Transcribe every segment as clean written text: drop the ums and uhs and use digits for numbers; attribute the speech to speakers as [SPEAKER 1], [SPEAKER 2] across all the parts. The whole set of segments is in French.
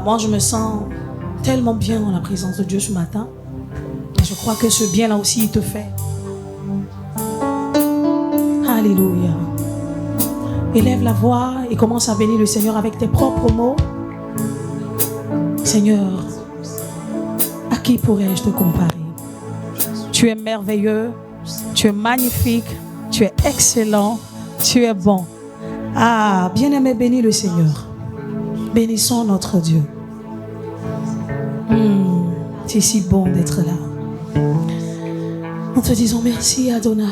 [SPEAKER 1] Moi, je me sens tellement bien dans la présence de Dieu ce matin. Et je crois que ce bien-là aussi, il te fait. Alléluia. Élève la voix et commence à bénir le Seigneur avec tes propres mots. Seigneur, à qui pourrais-je te comparer? Tu es merveilleux, tu es magnifique, tu es excellent, tu es bon. Bien-aimé, bénis le Seigneur. Bénissons notre Dieu. C'est si bon d'être là. Nous te disons merci, Adonai.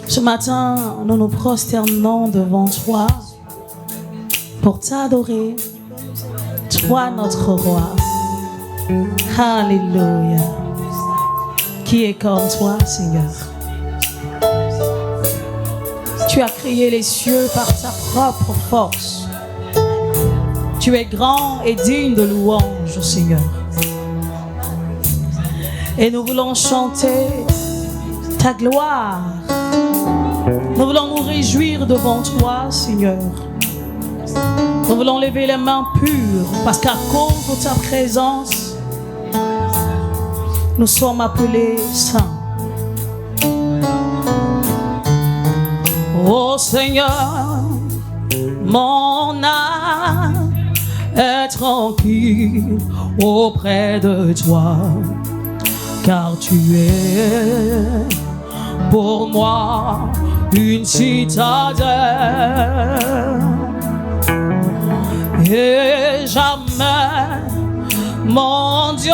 [SPEAKER 1] Ce matin, nous nous prosternons devant toi pour t'adorer. Toi, notre roi. Alléluia. Qui est comme toi, Seigneur? Tu as créé les cieux par ta propre force. Tu es grand et digne de louange, Seigneur. Et nous voulons chanter ta gloire. Nous voulons nous réjouir devant toi, Seigneur. Nous voulons lever les mains pures parce qu'à cause de ta présence, nous sommes appelés saints. Oh Seigneur, mon âme est tranquille auprès de toi, car tu es pour moi une citadelle. Et jamais, mon Dieu,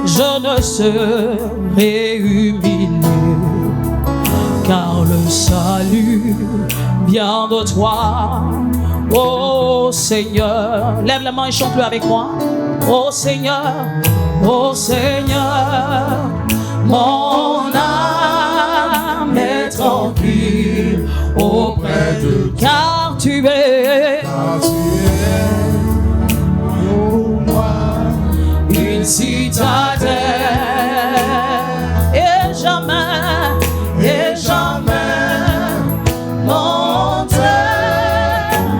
[SPEAKER 1] je ne serai humilié, car le salut vient de toi, ô Seigneur. Lève la main et chante-le avec moi. Ô Seigneur, mon âme est tranquille auprès de toi, car tu es pour moi une citadelle. Et jamais, mon Dieu,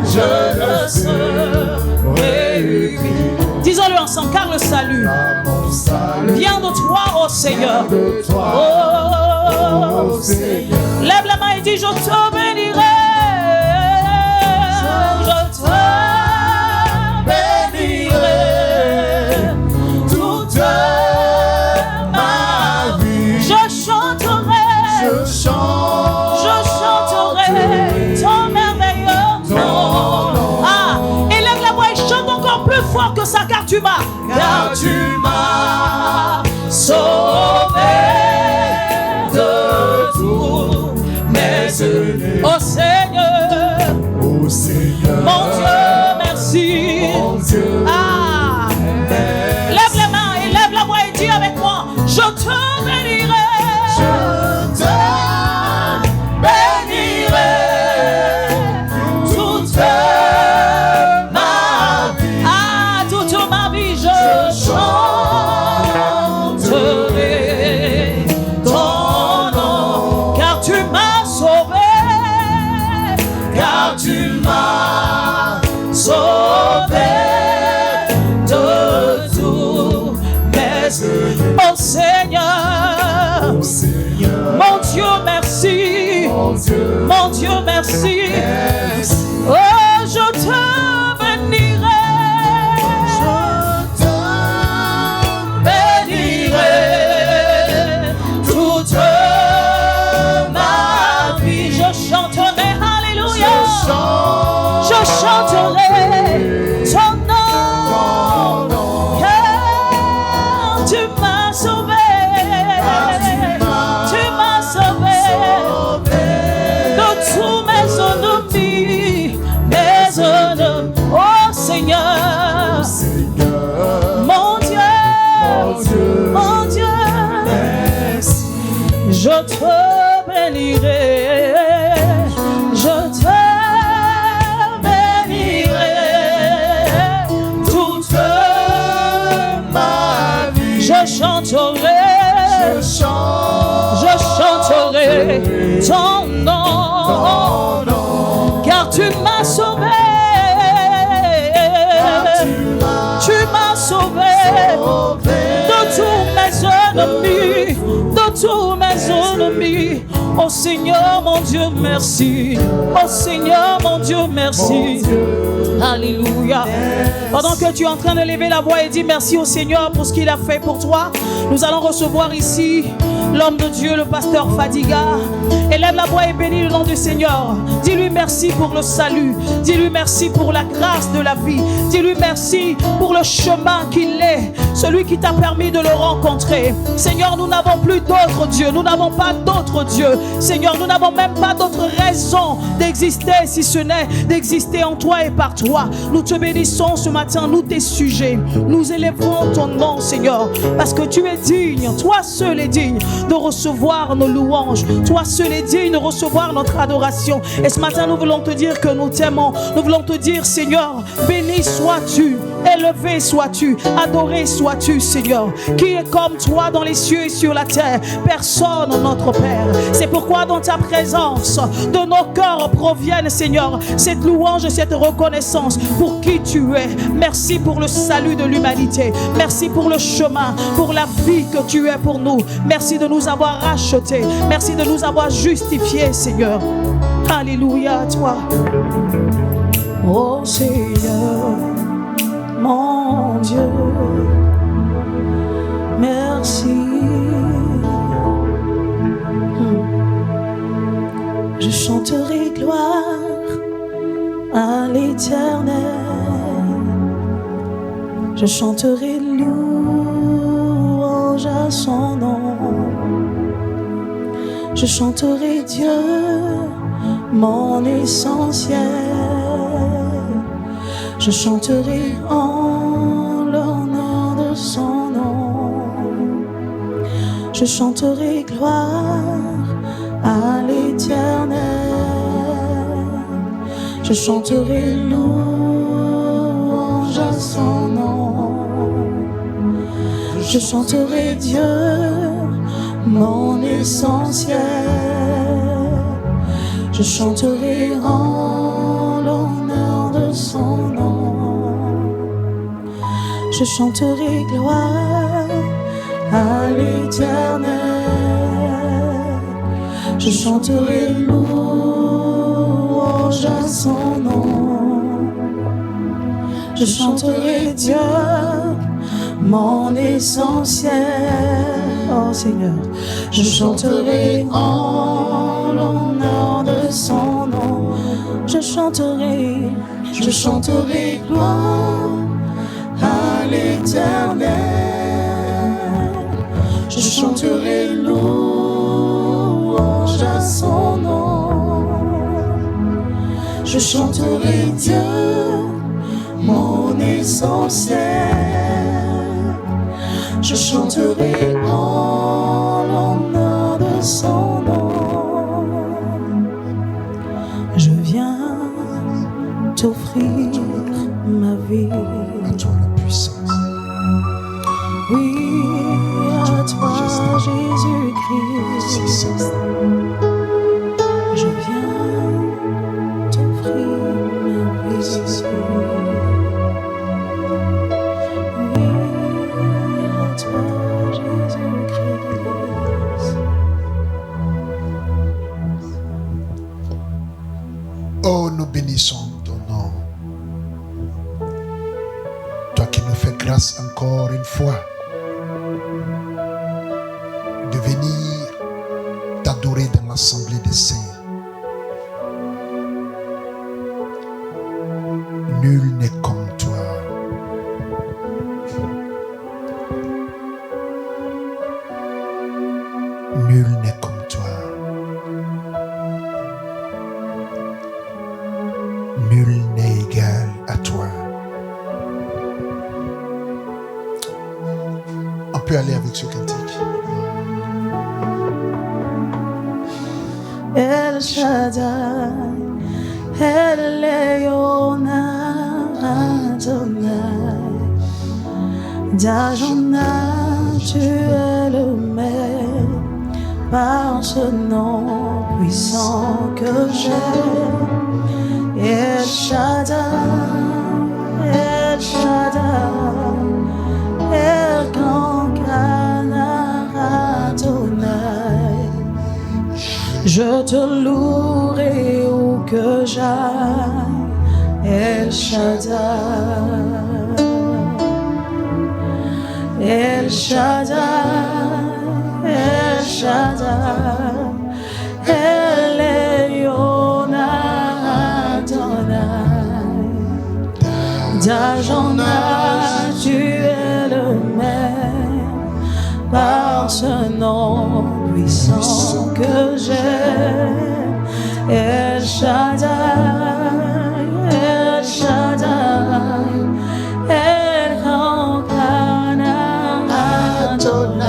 [SPEAKER 1] je ne serai humilié. Disons-le ensemble, car le salut vient de toi, ô Seigneur. Oh Seigneur. Lève la main et dis, je te bénirai. Je te bénirai toute ma vie. Je chanterai ton merveilleux nom. Élève la voix et chante encore plus fort que ça, car tu m'as sauvé de tous mes ennemis. Oh Seigneur, mon Dieu, merci. Lève les mains et lève la voix et dis avec moi, je te bénirai. Je te bénirai toute ma vie. Toute ma vie, je chanterai ton nom, car tu m'as sauvé, de tous mes ennemis. Oh Seigneur, mon Dieu, merci. Mon Dieu, merci. Oh, je te bénirai. Toute ma vie. Je chanterai, alléluia. Je chanterai ton nom, car tu m'as sauvé. Tu m'as sauvé de tous mes ennemis, Oh Seigneur, mon Dieu, je te bénirai. Je te je chanterai ton nom, car tu m'as sauvé. tous mes ennemis. Oh Seigneur mon Dieu, merci. Oh Seigneur mon Dieu, merci. Alléluia. Pendant que tu es en train de lever la voix et dire merci au Seigneur pour ce qu'il a fait pour toi, nous allons recevoir ici l'homme de Dieu, le pasteur Fadiga. Élève la voix et bénis le nom du Seigneur. Dis-lui merci pour le salut. Dis-lui merci pour la grâce de la vie. Dis-lui merci pour le chemin qu'il est, celui qui t'a permis de le rencontrer. Seigneur, nous n'avons plus d'autres dieux. Nous n'avons pas d'autres dieux. Seigneur, nous n'avons même pas d'autre raison d'exister si ce n'est d'exister en toi et par toi. Nous te bénissons ce matin, nous tes sujets. Nous élèverons ton nom, Seigneur, parce que tu es digne. Toi seul es digne de recevoir nos louanges. Toi seul es digne de recevoir notre adoration. Et ce matin, nous voulons te dire que nous t'aimons. Nous voulons te dire, Seigneur, béni sois-tu, élevé sois-tu, adoré sois-tu, Seigneur. Qui est comme toi dans les cieux et sur la terre? Personne, notre Père. C'est pourquoi dans ta présence, de nos cœurs proviennent, Seigneur, cette louange et cette reconnaissance pour qui tu es. Merci pour le salut de l'humanité. Merci pour le chemin, pour la vie que tu es pour nous. Merci de nous avoir rachetés. Merci de nous avoir justifiés, Seigneur. Alléluia à toi. Oh Seigneur, mon Dieu, merci. Je chanterai gloire à l'Éternel. Je chanterai louange à son nom. Je chanterai Dieu, mon essentiel. Je chanterai en l'honneur de son nom. Je chanterai gloire à l'Éternel. Je chanterai louange à son nom. Je chanterai Dieu, mon essentiel. Je chanterai en l'honneur de son nom. Je chanterai gloire à l'Éternel. Je chanterai louange à son nom. Je chanterai Dieu, mon essentiel. Oh Seigneur, je chanterai en l'honneur de son nom. Je chanterai gloire à l'Éternel. Je chanterai louange à son nom. Je chanterai Dieu, mon essentiel. Je chanterai en l'honneur de son nom. Je viens t'offrir ma vie.
[SPEAKER 2] À toi la puissance.
[SPEAKER 1] Oui, à toi Jésus-Christ. Je viens t'offrir ma vie. Oui, à toi Jésus-Christ.
[SPEAKER 2] Oh, nous bénissons ton nom. Toi qui nous fais grâce encore une fois de venir t'adorer dans l'assemblée des saints. Nul n'est comme toi. Nul n'est comme toi. Nul n'est égal à toi. On peut aller avec ce cantique.
[SPEAKER 1] El Shaddai, El Elyon Adonai, d'Adonai, tu es le maître, par ce nom puissant que j'ai. El Shaddai, El Shaddai, El Grand Canard Adonai. Je te louerai où que j'aille, El Shaddai, El Shaddai, El Shaddai, El Elyon Adonai. D'âge en âge, tu es le même, par ce nom puissant que j'aime. El Shaddai, El Shaddai, El Elyon Adonai.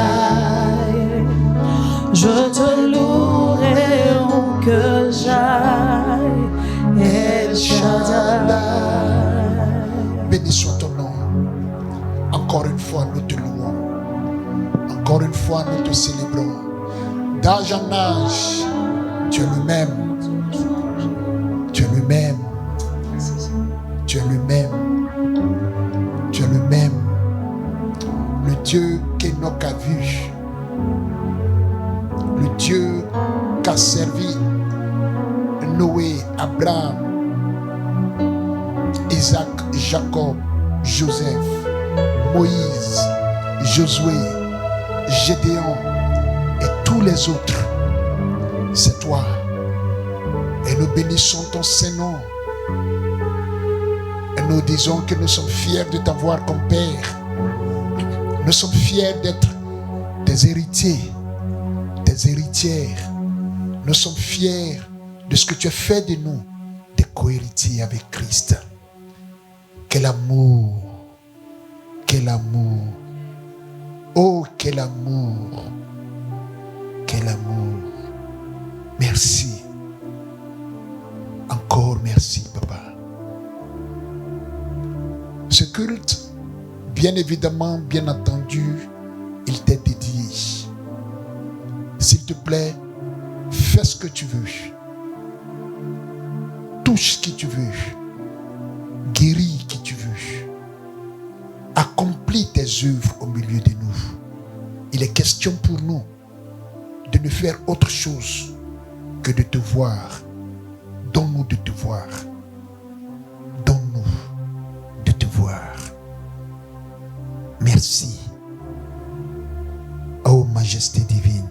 [SPEAKER 1] Je te louerai où que j'aille, El Shaddai.
[SPEAKER 2] Béni soit ton nom. Encore une fois, nous te louons. Encore une fois, nous te célébrons. D'âge en âge, tu es le même. Tu es le même. Tu es le même. Tu es le même. Le Dieu qu'Enoch a vu. Le Dieu qu'a servi Noé, Abraham, Isaac, Jacob, Joseph, Moïse, Josué, Gédéon et tous les autres. C'est toi. Et nous bénissons ton Saint-Nom. Et nous disons que nous sommes fiers de t'avoir comme Père. Nous sommes fiers d'être tes héritiers, tes héritières. Nous sommes fiers de ce que tu as fait de nous, des co-héritiers avec Christ. Quel amour, quel amour, oh quel amour, quel amour. Merci, encore merci Papa. Ce culte, bien évidemment, bien entendu, il t'est dédié. S'il te plaît, fais ce que tu veux. Touche qui tu veux. Guéris qui tu veux. Accomplis tes œuvres au milieu de nous. Il est question pour nous de ne faire autre chose que de te voir. Donne-nous de te voir. Donne-nous de te voir. Merci. Ô majesté divine.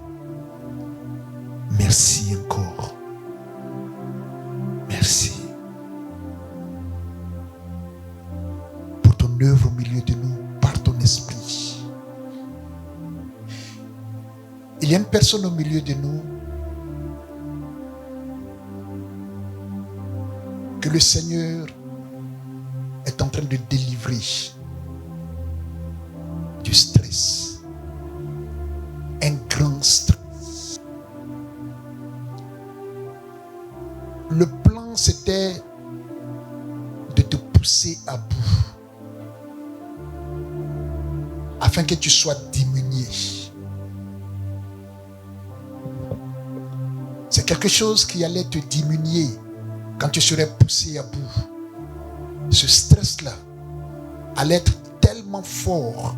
[SPEAKER 2] Merci encore. Merci. Pour ton œuvre au milieu de nous, par ton esprit. Il y a une personne au milieu de nous que le Seigneur est en train de délivrer du stress. Un grand stress. Le plan, c'était de te pousser à bout afin que tu sois diminué. C'est quelque chose qui allait te diminuer quand tu serais poussé à bout. Ce stress-là allait être tellement fort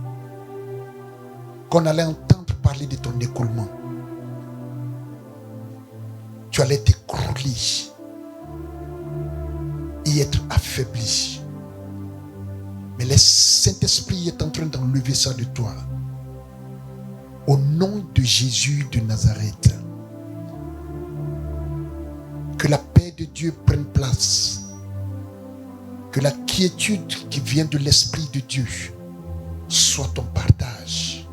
[SPEAKER 2] qu'on allait entendre parler de ton écoulement. Tu allais t'écrouler et être affaibli. Mais le Saint-Esprit est en train d'enlever ça de toi. Au nom de Jésus de Nazareth, que la paix de Dieu prenne place. Que la quiétude qui vient de l'Esprit de Dieu soit ton partage.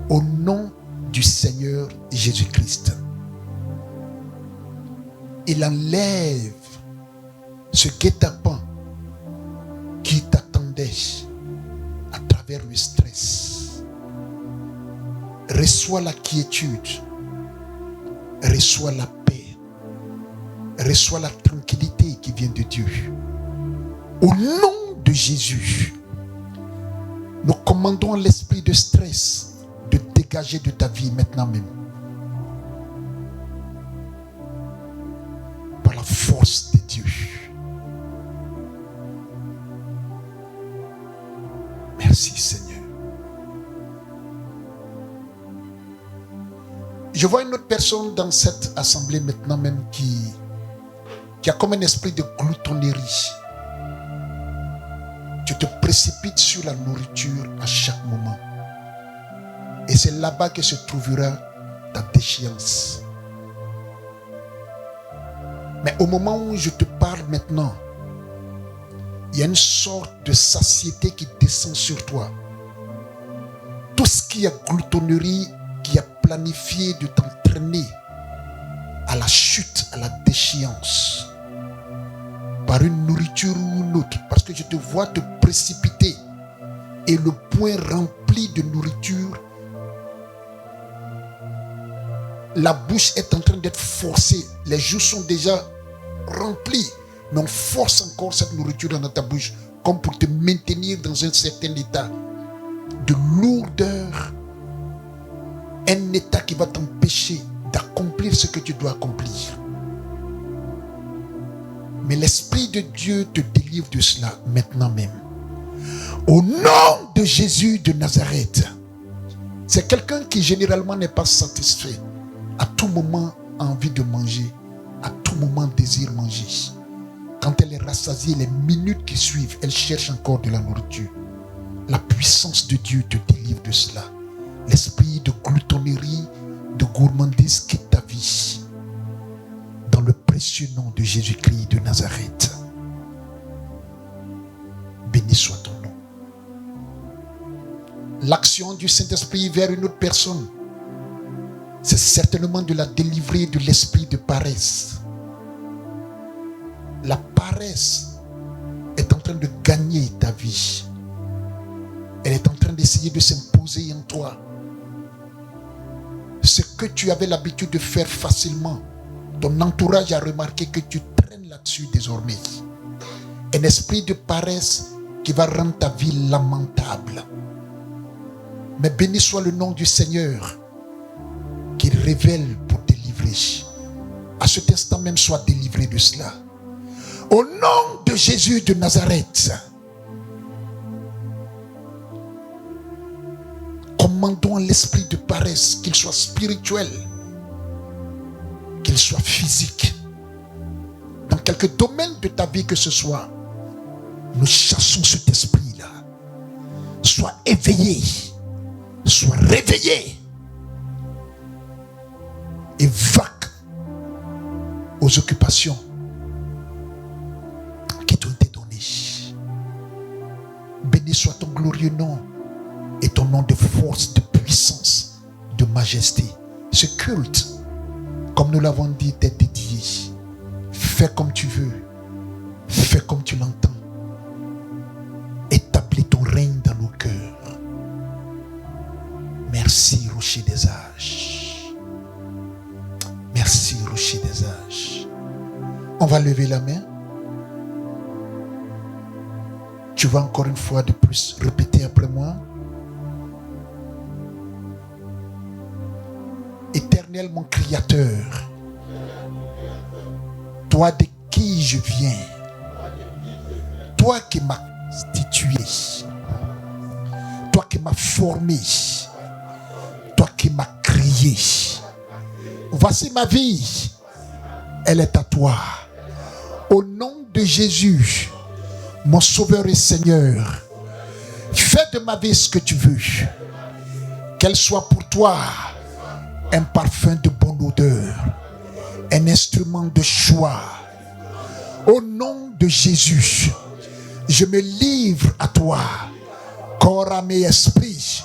[SPEAKER 2] Au nom du Seigneur Jésus-Christ. Il enlève ce guet-apens qui t'attendait à travers le stress. Reçois la quiétude. Reçois la paix. Reçois la tranquillité qui vient de Dieu. Au nom de Jésus, nous commandons à l'esprit de stress de dégager de ta vie maintenant même. Par la force de Dieu. Merci Seigneur. Je vois une autre personne dans cette assemblée maintenant même qui a comme un esprit de gloutonnerie. Tu te précipites sur la nourriture à chaque moment. Et c'est là-bas que se trouvera ta déchéance. Mais au moment où je te parle maintenant, il y a une sorte de satiété qui descend sur toi. Tout ce qui est gloutonnerie, qui a planifié de t'entraîner à la chute, à la déchéance, par une nourriture ou une autre, parce que je te vois te précipiter et le poing rempli de nourriture, la bouche est en train d'être forcée, les joues sont déjà remplies, mais on force encore cette nourriture dans ta bouche comme pour te maintenir dans un certain état de lourdeur, un état qui va t'empêcher d'accomplir ce que tu dois accomplir. Mais l'Esprit de Dieu te délivre de cela maintenant même. Au nom de Jésus de Nazareth. C'est quelqu'un qui généralement n'est pas satisfait. À tout moment a envie de manger. À tout moment désire manger. Quand elle est rassasiée, les minutes qui suivent, elle cherche encore de la nourriture. La puissance de Dieu te délivre de cela. L'esprit de gloutonnerie, de gourmandise quitte ta vie. Dans le précieux nom de Jésus-Christ de Nazareth. Béni soit ton nom. L'action du Saint-Esprit vers une autre personne, c'est certainement de la délivrer de l'esprit de paresse. La paresse est en train de gagner ta vie. Elle est en train d'essayer de s'imposer en toi. Ce que tu avais l'habitude de faire facilement, ton entourage a remarqué que tu traînes là-dessus désormais. Un esprit de paresse qui va rendre ta vie lamentable. Mais béni soit le nom du Seigneur qui révèle pour délivrer. À cet instant même, sois délivré de cela. Au nom de Jésus de Nazareth, commandons l'esprit de paresse, qu'il soit spirituel, qu'il soit physique. Dans quelque domaine de ta vie que ce soit, nous chassons cet esprit-là. Sois éveillé, sois réveillé et vaque aux occupations qui t'ont été données. Béni soit ton glorieux nom et ton nom de force, de puissance, de majesté. Ce culte, comme nous l'avons dit, t'est dédié. Fais comme tu veux, fais comme tu l'entends. Établis ton règne dans nos cœurs. Merci, rocher des âges. Merci, rocher des âges. On va lever la main. Tu vas encore une fois de plus répéter après moi. Éternel mon Créateur, toi de qui je viens, toi qui m'as constitué, toi qui m'as formé, toi qui m'as créé. Voici ma vie, elle est à toi. Au nom de Jésus, mon Sauveur et Seigneur, fais de ma vie ce que tu veux, qu'elle soit pour toi un parfum de bonne odeur, un instrument de choix. Au nom de Jésus, je me livre à toi, corps, âme et esprit,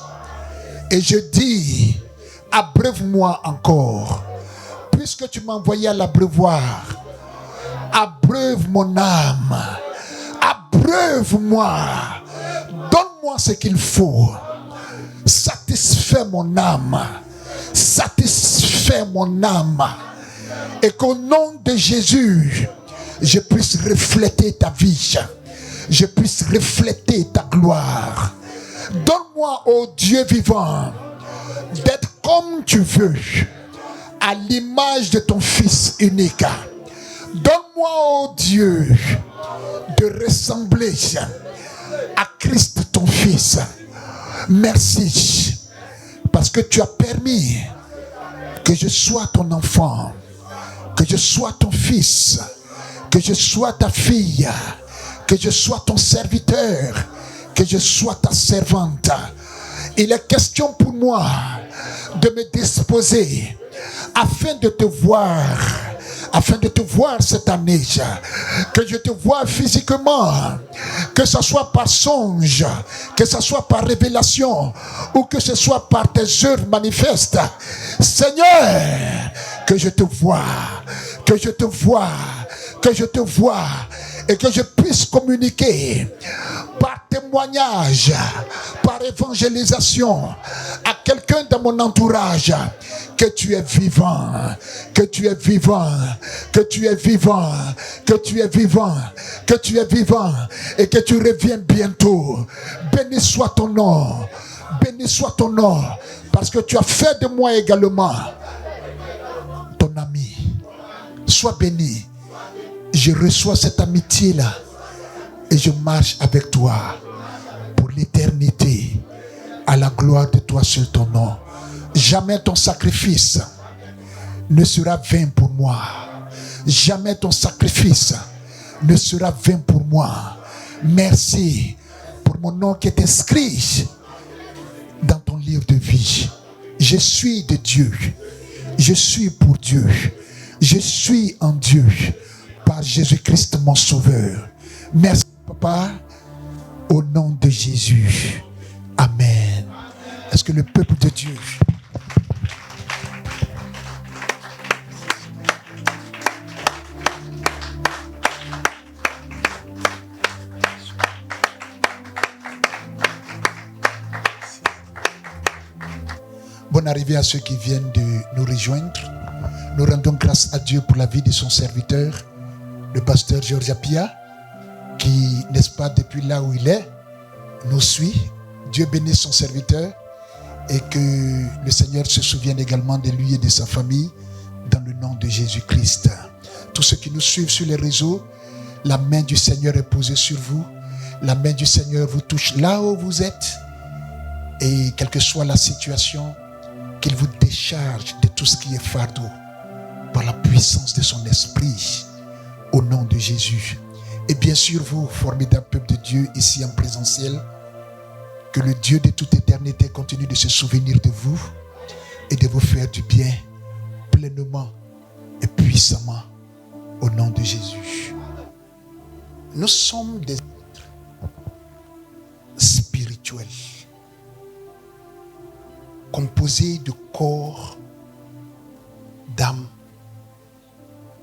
[SPEAKER 2] et je dis, abreuve-moi encore, puisque tu m'as envoyé à l'abreuvoir. Abreuve mon âme, abreuve-moi, donne-moi ce qu'il faut, satisfais mon âme, satisfais mon âme, et qu'au nom de Jésus, je puisse refléter ta vie, je puisse refléter ta gloire. Donne-moi, ô Dieu vivant, d'être comme tu veux, à l'image de ton Fils unique. Donne-moi, ô Dieu, de ressembler à Christ ton Fils. Merci, parce que tu as permis que je sois ton enfant, que je sois ton fils, que je sois ta fille, que je sois ton serviteur, que je sois ta servante. Il est question pour moi de me disposer afin de te voir cette année, que je te vois physiquement, que ce soit par songe, que ce soit par révélation, ou que ce soit par tes œuvres manifestes. Seigneur, que je te vois, que je te vois, que je te vois, et que je puisse communiquer par témoignage, par évangélisation à quelqu'un dans mon entourage que tu es vivant, que tu es vivant, que tu es vivant, que tu es vivant, que tu es vivant et que tu reviens bientôt. Béni soit ton nom, béni soit ton nom, parce que tu as fait de moi également ton ami. Sois béni. Je reçois cette amitié-là et je marche avec toi pour l'éternité, à la gloire de toi sur ton nom. Jamais ton sacrifice ne sera vain pour moi. Jamais ton sacrifice ne sera vain pour moi. Merci pour mon nom qui est inscrit dans ton livre de vie. Je suis de Dieu. Je suis pour Dieu. Je suis en Dieu par Jésus-Christ mon Sauveur. Merci Papa, au nom de Jésus. Amen. Est-ce que le peuple de Dieu... Bonne arrivée à ceux qui viennent de nous rejoindre. Nous rendons grâce à Dieu pour la vie de son serviteur, le pasteur Georges Apia, qui, n'est-ce pas, depuis là où il est, nous suit. Dieu bénisse son serviteur et que le Seigneur se souvienne également de lui et de sa famille dans le nom de Jésus-Christ. Tous ceux qui nous suivent sur les réseaux, la main du Seigneur est posée sur vous. La main du Seigneur vous touche là où vous êtes. Et quelle que soit la situation, qu'il vous décharge de tout ce qui est fardeau par la puissance de son esprit au nom de Jésus. Et bien sûr, vous, formidable peuple de Dieu, ici en présentiel, que le Dieu de toute éternité continue de se souvenir de vous et de vous faire du bien pleinement et puissamment au nom de Jésus. Nous sommes des êtres spirituels, composés de corps, d'âme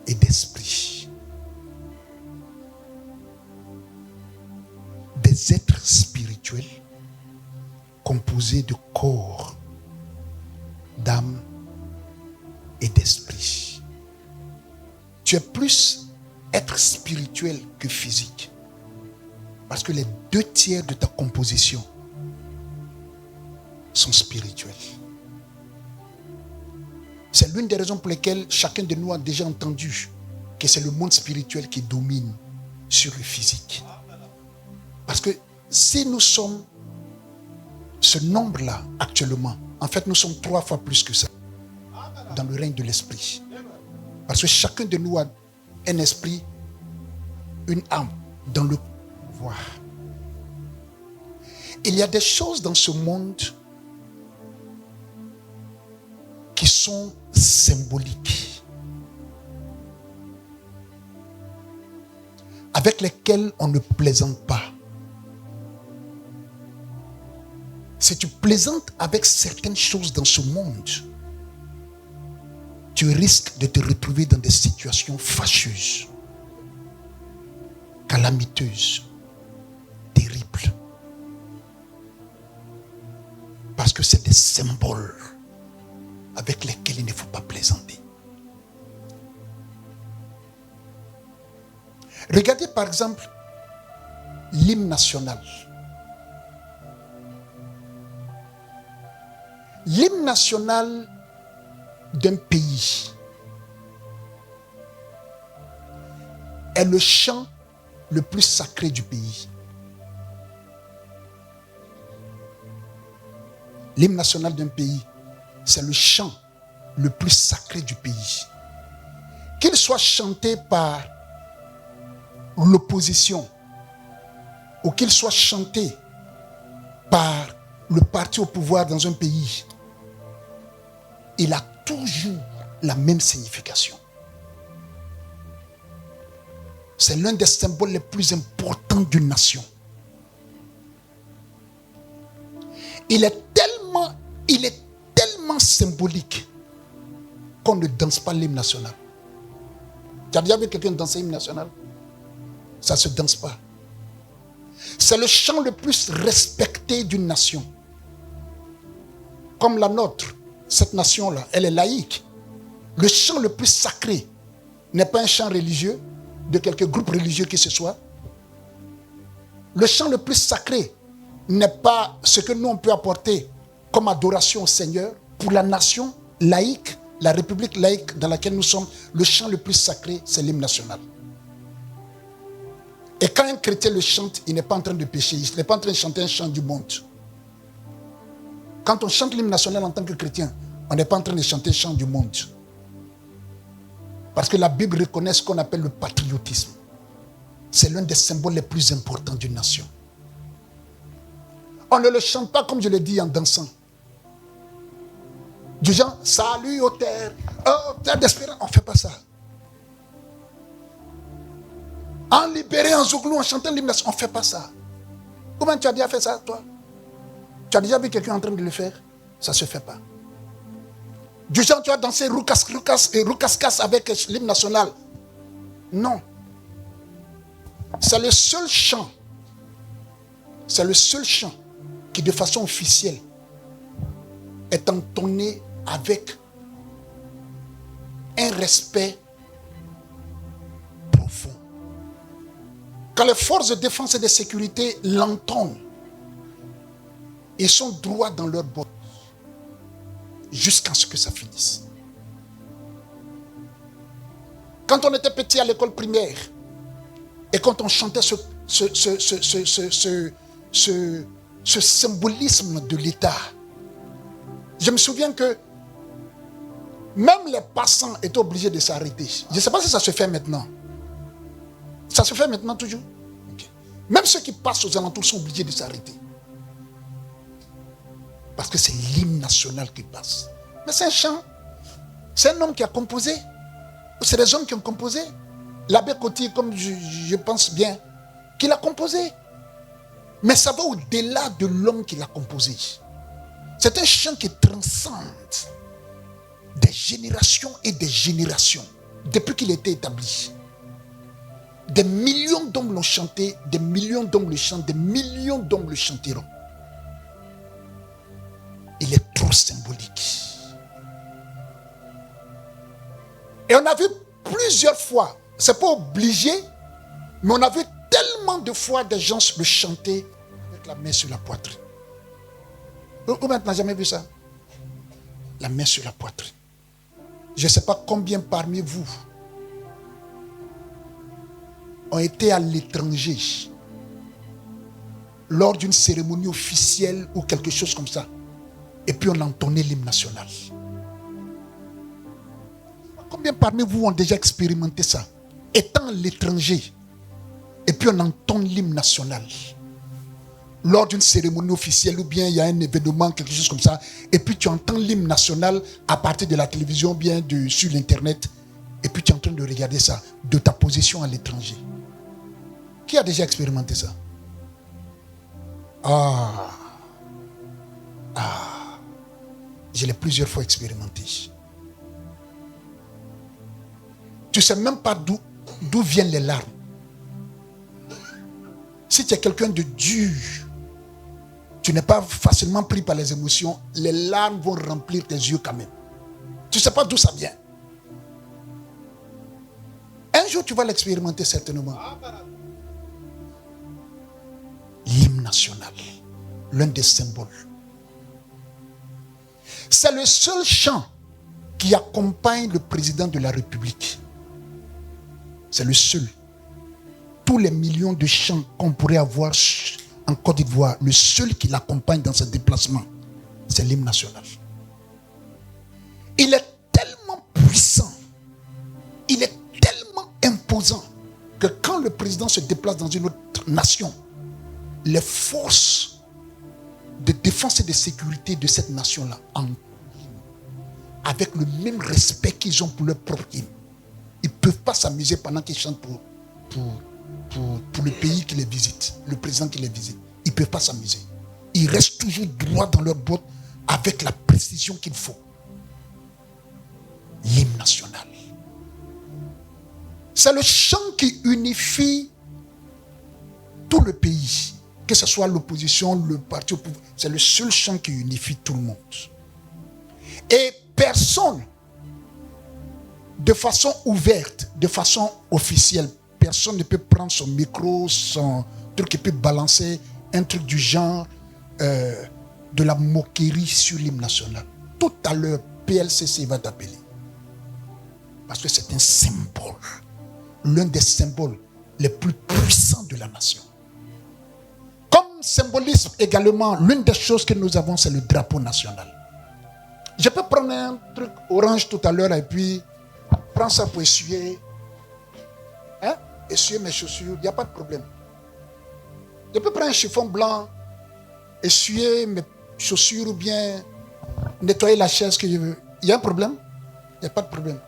[SPEAKER 2] et d'esprit. Des êtres spirituels composés de corps, d'âme et d'esprit. Tu es plus être spirituel que physique. Parce que les 2/3 de ta composition sont spirituels. C'est l'une des raisons pour lesquelles chacun de nous a déjà entendu que c'est le monde spirituel qui domine sur le physique. Parce que si nous sommes ce nombre-là actuellement, en fait nous sommes 3 fois plus que ça dans le règne de l'esprit. Parce que chacun de nous a un esprit, une âme dans le pouvoir. Il y a des choses dans ce monde qui sont symboliques, avec lesquelles on ne plaisante pas. Si tu plaisantes avec certaines choses dans ce monde, tu risques de te retrouver dans des situations fâcheuses, calamiteuses, terribles. Parce que c'est des symboles avec lesquels il ne faut pas plaisanter. Regardez par exemple l'hymne national. L'hymne national d'un pays est le chant le plus sacré du pays. L'hymne national d'un pays, c'est le chant le plus sacré du pays. Qu'il soit chanté par l'opposition ou qu'il soit chanté par le parti au pouvoir dans un pays, il a toujours la même signification. C'est l'un des symboles les plus importants d'une nation. Il est tellement symbolique qu'on ne danse pas l'hymne national. Tu as déjà vu quelqu'un danser l'hymne national? Ça ne se danse pas. C'est le chant le plus respecté d'une nation. Comme la nôtre, cette nation-là, elle est laïque. Le chant le plus sacré n'est pas un chant religieux de quelque groupe religieux que ce soit. Le chant le plus sacré n'est pas ce que nous on peut apporter comme adoration au Seigneur. Pour la nation laïque, la république laïque dans laquelle nous sommes, le chant le plus sacré, c'est l'hymne national. Et quand un chrétien le chante, il n'est pas en train de pécher, il n'est pas en train de chanter un chant du monde. Quand on chante l'hymne national en tant que chrétien, on n'est pas en train de chanter un chant du monde. Parce que la Bible reconnaît ce qu'on appelle le patriotisme. C'est l'un des symboles les plus importants d'une nation. On ne le chante pas comme je l'ai dit en dansant. Du genre, salut aux terres, terre d'espérance. On ne fait pas ça. En libéré, en zouglou, en chantant l'hymne national, on ne fait pas ça. Comment tu as déjà fait ça, toi? Tu as déjà vu quelqu'un en train de le faire? Ça ne se fait pas. Du genre, tu as dansé roucas avec l'hymne national. Non. C'est le seul chant qui, de façon officielle, est entonné avec un respect profond. Quand les forces de défense et de sécurité l'entonnent, ils sont droits dans leur botte jusqu'à ce que ça finisse. Quand on était petit à l'école primaire et quand on chantait ce symbolisme de l'État, je me souviens que même les passants étaient obligés de s'arrêter. Je ne sais pas si ça se fait maintenant. Ça se fait maintenant toujours? Okay. Même ceux qui passent aux alentours sont obligés de s'arrêter. Parce que c'est l'hymne national qui passe. Mais c'est un chant. C'est un homme qui a composé. C'est des hommes qui ont composé. L'abbé Coty, comme je pense bien, qui l'a composé. Mais ça va au-delà de l'homme qui l'a composé. C'est un chant qui transcende des générations et des générations depuis qu'il a été établi. Des millions d'hommes l'ont chanté, des millions d'hommes le chantent, des millions d'hommes le chanteront. Il est trop symbolique. Et on a vu plusieurs fois, c'est pas obligé, mais on a vu tellement de fois des gens le chanter avec la main sur la poitrine. Vous n'avez jamais vu ça? La main sur la poitrine. Je ne sais pas combien parmi vous ont été à l'étranger lors d'une cérémonie officielle ou quelque chose comme ça. Et puis on entonnait l'hymne national. Combien parmi vous ont déjà expérimenté ça? Étant à l'étranger, et puis on entonne l'hymne national. Lors d'une cérémonie officielle ou bien il y a un événement, quelque chose comme ça, et puis tu entends l'hymne national à partir de la télévision ou bien sur l'internet, et puis tu es en train de regarder ça de ta position à l'étranger. Qui a déjà expérimenté ça? Je l'ai plusieurs fois expérimenté. Tu ne sais même pas d'où viennent les larmes. Si tu es quelqu'un de dur, tu n'es pas facilement pris par les émotions, les larmes vont remplir tes yeux quand même. Tu ne sais pas d'où ça vient. Un jour, tu vas l'expérimenter certainement. L'hymne national, l'un des symboles. C'est le seul chant qui accompagne le président de la République. C'est le seul. Tous les millions de chants qu'on pourrait avoir en Côte d'Ivoire, le seul qui l'accompagne dans ce déplacement, c'est l'hymne national. Il est puissant. Il est tellement imposant que quand le président se déplace dans une autre nation, les forces de défense et de sécurité de cette nation-là, avec le même respect qu'ils ont pour leur propre hymne, ils ne peuvent pas s'amuser pendant qu'ils chantent pour le pays qui les visite, le président qui les visite. Ils ne peuvent pas s'amuser. Ils restent toujours droits dans leur botte avec la précision qu'il faut. L'hymne national. C'est le chant qui unifie tout le pays, que ce soit l'opposition, le parti au pouvoir. C'est le seul chant qui unifie tout le monde. Et personne, de façon ouverte, de façon officielle, personne ne peut prendre son micro, son truc et peut balancer un truc du genre de la moquerie sur l'hymne national. Tout à l'heure, PLCC va t'appeler. Parce que c'est un symbole. L'un des symboles les plus puissants de la nation. Comme symbolisme également, l'une des choses que nous avons, c'est le drapeau national. Je peux prendre un truc orange tout à l'heure et puis prendre ça pour essuyer. Essuyer mes chaussures, il n'y a pas de problème. Je peux prendre un chiffon blanc, essuyer mes chaussures ou bien nettoyer la chaise que je veux. Il y a un problème? Il n'y a pas de problème.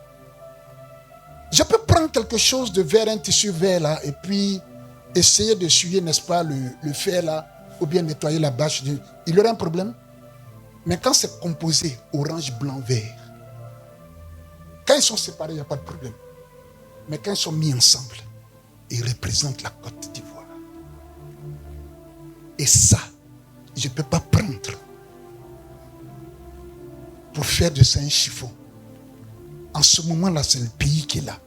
[SPEAKER 2] Je peux prendre quelque chose de vert, un tissu vert là, et puis essayer d'essuyer, n'est-ce pas, le fer là, ou bien nettoyer la bâche. Il y aura un problème? Mais quand c'est composé orange, blanc, vert, quand ils sont séparés, il n'y a pas de problème. Mais quand ils sont mis ensemble, ils représentent la Côte d'Ivoire. Et ça, je ne peux pas prendre pour faire de ça un chiffon. En ce moment-là, c'est le pays qui est là.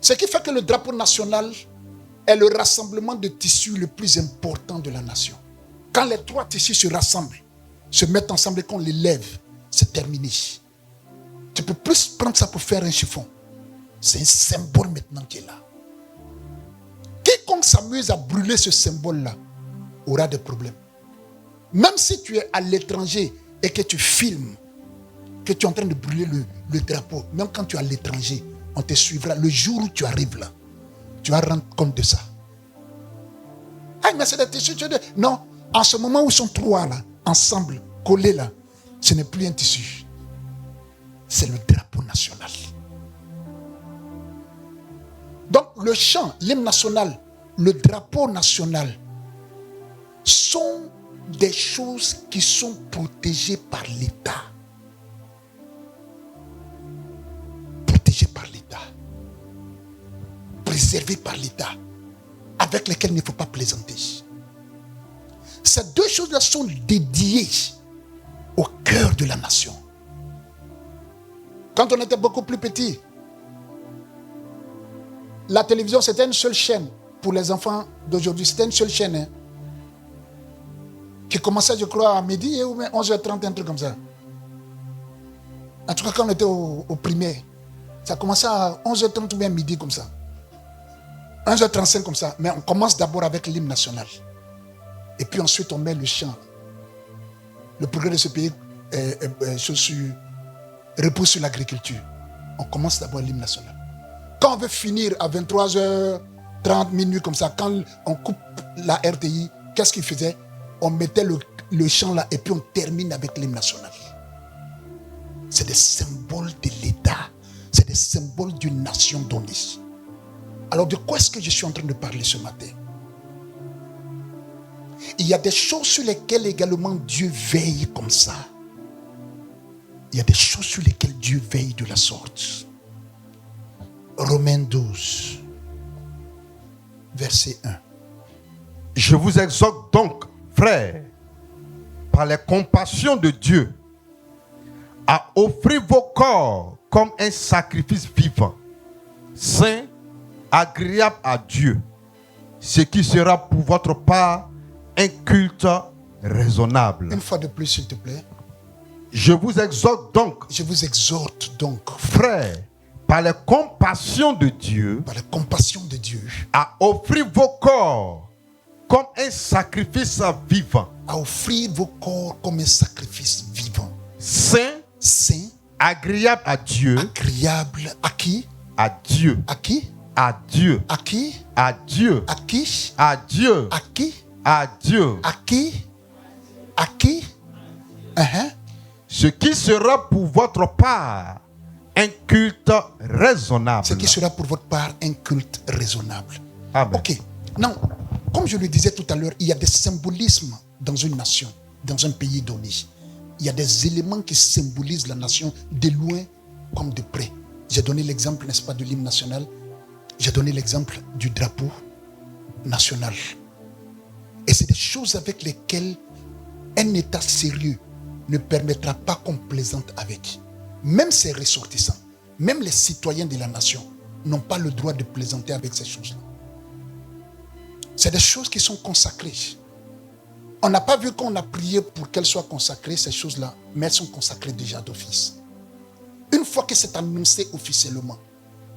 [SPEAKER 2] Ce qui fait que le drapeau national est le rassemblement de tissus le plus important de la nation. Quand les trois tissus se rassemblent, se mettent ensemble et qu'on les lève, c'est terminé. Tu peux plus prendre ça pour faire un chiffon. C'est un symbole maintenant qui est là. Quiconque s'amuse à brûler ce symbole-là aura des problèmes. Même si tu es à l'étranger et que tu filmes, que tu es en train de brûler le drapeau, même quand tu es à l'étranger, on te suivra. Le jour où tu arrives là, tu vas rendre compte de ça. Ah, mais c'est des tissus. Non, en ce moment où ils sont trois là, ensemble, collés là, ce n'est plus un tissu. C'est le drapeau national. Donc le chant, l'hymne national, le drapeau national sont des choses qui sont protégées par l'État. Protégées par l'État. Préservées par l'État. Avec lesquelles il ne faut pas plaisanter. Ces deux choses-là sont dédiées au cœur de la nation. Quand on était beaucoup plus petit, la télévision, c'était une seule chaîne pour les enfants d'aujourd'hui. C'était une seule chaîne qui commençait, je crois, à midi ou 11h30, un truc comme ça. En tout cas, quand on était au primaire, ça commençait à 11h30 ou bien midi comme ça. 11h35 comme ça. Mais on commence d'abord avec l'hymne national. Et puis ensuite, on met le chant. Le progrès de ce pays repose sur l'agriculture. On commence d'abord l'hymne national. Quand on veut finir à 23h30, minuit comme ça, quand on coupe la RTI, qu'est-ce qu'il faisait? On mettait le chant là et puis on termine avec l'hymne national. C'est des symboles de l'État. C'est des symboles d'une nation donnée. Alors de quoi est-ce que je suis en train de parler ce matin? Il y a des choses sur lesquelles également Dieu veille comme ça. Il y a des choses sur lesquelles Dieu veille de la sorte. Romains 12, verset 1.
[SPEAKER 3] Je vous exhorte donc, frères, par les compassions de Dieu, à offrir vos corps comme un sacrifice vivant, saint, agréable à Dieu, ce qui sera pour votre part un culte raisonnable.
[SPEAKER 2] Une fois de plus, s'il te plaît.
[SPEAKER 3] Je vous exhorte donc,
[SPEAKER 2] frères,
[SPEAKER 3] par les compassions de Dieu,
[SPEAKER 2] à
[SPEAKER 3] offrir vos corps comme un sacrifice vivant,
[SPEAKER 2] à offrir vos corps comme un sacrifice vivant,
[SPEAKER 3] saint, agréable à Dieu.
[SPEAKER 2] Agréable à qui?
[SPEAKER 3] À Dieu.
[SPEAKER 2] À qui?
[SPEAKER 3] À Dieu.
[SPEAKER 2] À qui?
[SPEAKER 3] À Dieu.
[SPEAKER 2] À qui?
[SPEAKER 3] À Dieu.
[SPEAKER 2] À qui?
[SPEAKER 3] À Dieu.
[SPEAKER 2] À qui? À qui?
[SPEAKER 3] Ce qui sera pour votre part un culte raisonnable.
[SPEAKER 2] Ce qui sera pour votre part un culte raisonnable.
[SPEAKER 3] Amen.
[SPEAKER 2] Ok. Non, comme je le disais tout à l'heure, il y a des symbolismes dans une nation, dans un pays donné. Il y a des éléments qui symbolisent la nation de loin comme de près. J'ai donné l'exemple, n'est-ce pas, de l'hymne national. J'ai donné l'exemple du drapeau national. Et c'est des choses avec lesquelles un État sérieux ne permettra pas qu'on plaisante avec. Même ses ressortissants, même les citoyens de la nation n'ont pas le droit de plaisanter avec ces choses-là. C'est des choses qui sont consacrées. On n'a pas vu qu'on a prié pour qu'elles soient consacrées, ces choses-là, mais elles sont consacrées déjà d'office. Une fois que c'est annoncé officiellement,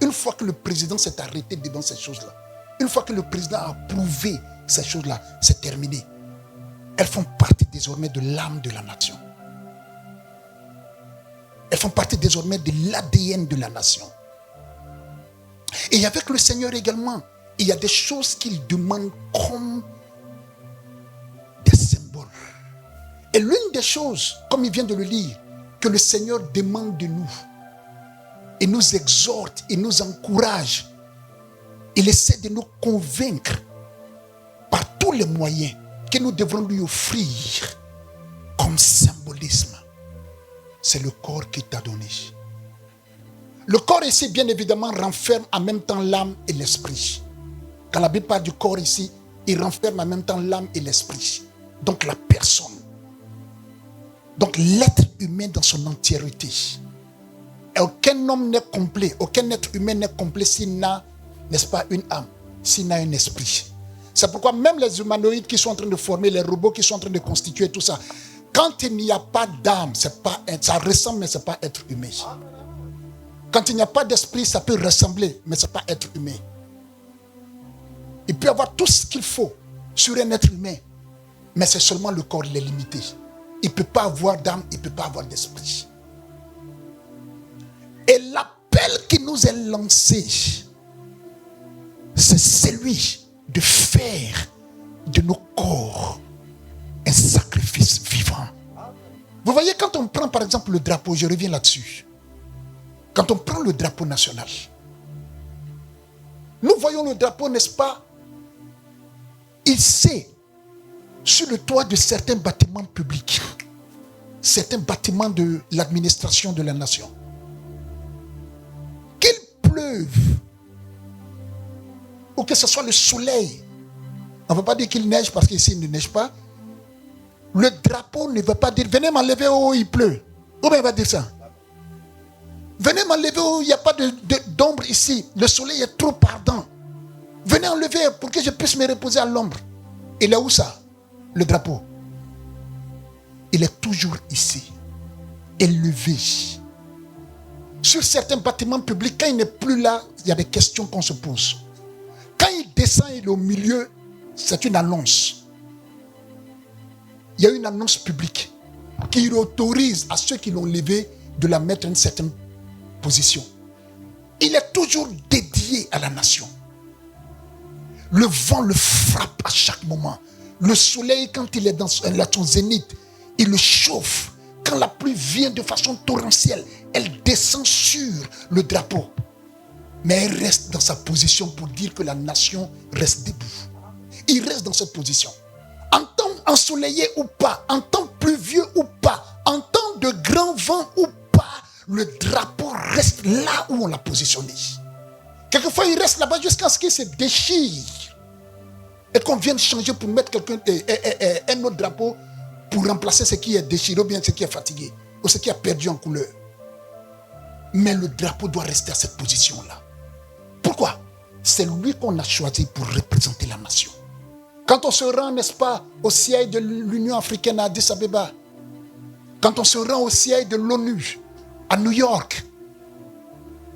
[SPEAKER 2] une fois que le président s'est arrêté devant ces choses-là, une fois que le président a approuvé ces choses-là, c'est terminé. Elles font partie désormais de l'âme de la nation. Elles font partie désormais de l'ADN de la nation. Et avec le Seigneur également, il y a des choses qu'il demande comme des symboles. Et l'une des choses, comme il vient de le lire, que le Seigneur demande de nous, il nous exhorte, il nous encourage, il essaie de nous convaincre par tous les moyens que nous devrons lui offrir comme symbolisme. C'est le corps qu'il t'a donné. Le corps ici, bien évidemment, renferme en même temps l'âme et l'esprit. Quand la Bible parle du corps ici, il renferme en même temps l'âme et l'esprit. Donc la personne. Donc l'être humain dans son entièreté. Et aucun homme n'est complet, aucun être humain n'est complet s'il n'a, n'est-ce pas, une âme, s'il n'a un esprit. C'est pourquoi même les humanoïdes qui sont en train de former, les robots qui sont en train de constituer tout ça, quand il n'y a pas d'âme, c'est pas, ça ressemble, mais ce n'est pas être humain. Quand il n'y a pas d'esprit, ça peut ressembler, mais ce n'est pas être humain. Il peut y avoir tout ce qu'il faut sur un être humain, mais c'est seulement le corps, il est limité. Il ne peut pas avoir d'âme, il ne peut pas avoir d'esprit. Et l'appel qui nous est lancé, c'est celui de faire de nos corps un sacrifice vivant. Vous voyez, quand on prend par exemple le drapeau, je reviens là-dessus. Quand on prend le drapeau national, nous voyons le drapeau, n'est-ce pas, hissé sur le toit de certains bâtiments publics, certains bâtiments de l'administration de la nation. Qu'il pleuve, ou que ce soit le soleil, on ne veut pas dire qu'il neige parce qu'ici il ne neige pas. Le drapeau ne veut pas dire venez m'enlever où il pleut. Ou bien il va dire ça. Venez m'enlever où il n'y a pas d'ombre ici. Le soleil est trop ardent. Venez enlever pour que je puisse me reposer à l'ombre. Il est où ça? Le drapeau. Il est toujours ici. Élevé. Sur certains bâtiments publics, quand il n'est plus là, il y a des questions qu'on se pose. Quand il descend, il est au milieu, c'est une annonce. Il y a une annonce publique qui autorise à ceux qui l'ont levé de la mettre à une certaine position. Il est toujours dédié à la nation. Le vent le frappe à chaque moment. Le soleil, quand il est dans son zénith, il le chauffe. Quand la pluie vient de façon torrentielle, elle descend sur le drapeau. Mais elle reste dans sa position pour dire que la nation reste debout. Il reste dans cette position. En temps ensoleillé ou pas, en temps pluvieux ou pas, en temps de grand vent ou pas, le drapeau reste là où on l'a positionné. Quelquefois, il reste là-bas jusqu'à ce qu'il se déchire. Et qu'on vienne changer pour mettre un autre drapeau pour remplacer ce qui est déchiré ou bien ce qui est fatigué ou ce qui a perdu en couleur. Mais le drapeau doit rester à cette position-là. Pourquoi? C'est lui qu'on a choisi pour représenter la nation. Quand on se rend, n'est-ce pas, au siège de l'Union africaine à Addis Abeba, quand on se rend au siège de l'ONU à New York,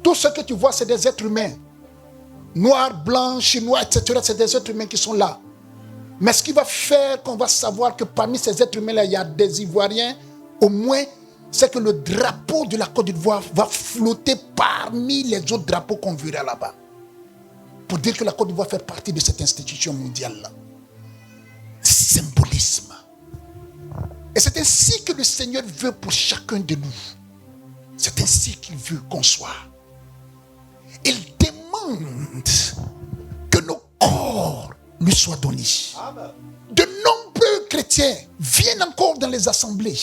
[SPEAKER 2] tout ce que tu vois, c'est des êtres humains. Noirs, blancs, chinois, etc. C'est des êtres humains qui sont là. Mais ce qui va faire qu'on va savoir que parmi ces êtres humains-là, il y a des Ivoiriens, au moins c'est que le drapeau de la Côte d'Ivoire va flotter parmi les autres drapeaux qu'on verra là-bas. Pour dire que la Côte d'Ivoire fait partie de cette institution mondiale-là. Symbolisme. Et c'est ainsi que le Seigneur veut pour chacun de nous. C'est ainsi qu'il veut qu'on soit. Il demande que nos corps lui soient donnés. Amen. De nombreux chrétiens viennent encore dans les assemblées,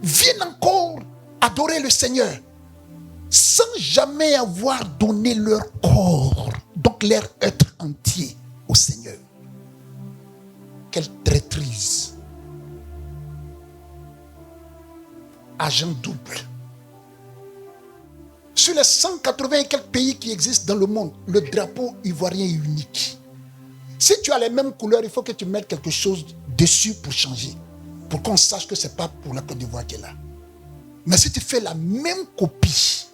[SPEAKER 2] viennent encore adorer le Seigneur, sans jamais avoir donné leur corps, donc leur être entier au Seigneur. Quelle traîtrise. Agent double. Sur les 180 et quelques pays qui existent dans le monde, le drapeau ivoirien est unique. Si tu as les mêmes couleurs, il faut que tu mettes quelque chose dessus pour changer. Pour qu'on sache que ce n'est pas pour la Côte d'Ivoire qui est là. Mais si tu fais la même copie,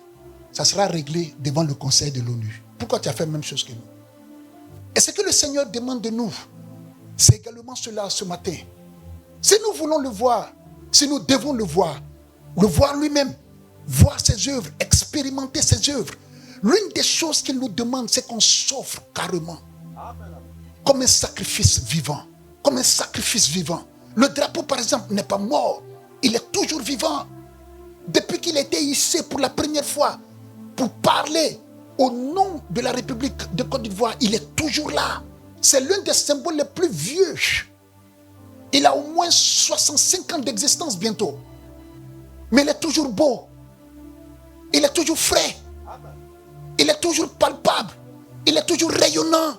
[SPEAKER 2] ça sera réglé devant le Conseil de l'ONU. Pourquoi tu as fait la même chose que nous? Et ce que le Seigneur demande de nous, c'est également cela ce matin. Si nous voulons le voir, si nous devons le voir lui-même, voir ses œuvres, expérimenter ses œuvres, l'une des choses qu'il nous demande, c'est qu'on s'offre carrément. Comme un sacrifice vivant. Comme un sacrifice vivant. Le drapeau, par exemple, n'est pas mort. Il est toujours vivant. Depuis qu'il a été hissé pour la première fois, pour parler au nom de la République de Côte d'Ivoire, il est toujours là. C'est l'un des symboles les plus vieux. Il a au moins 65 ans d'existence bientôt. Mais il est toujours beau. Il est toujours frais. Il est toujours palpable. Il est toujours rayonnant.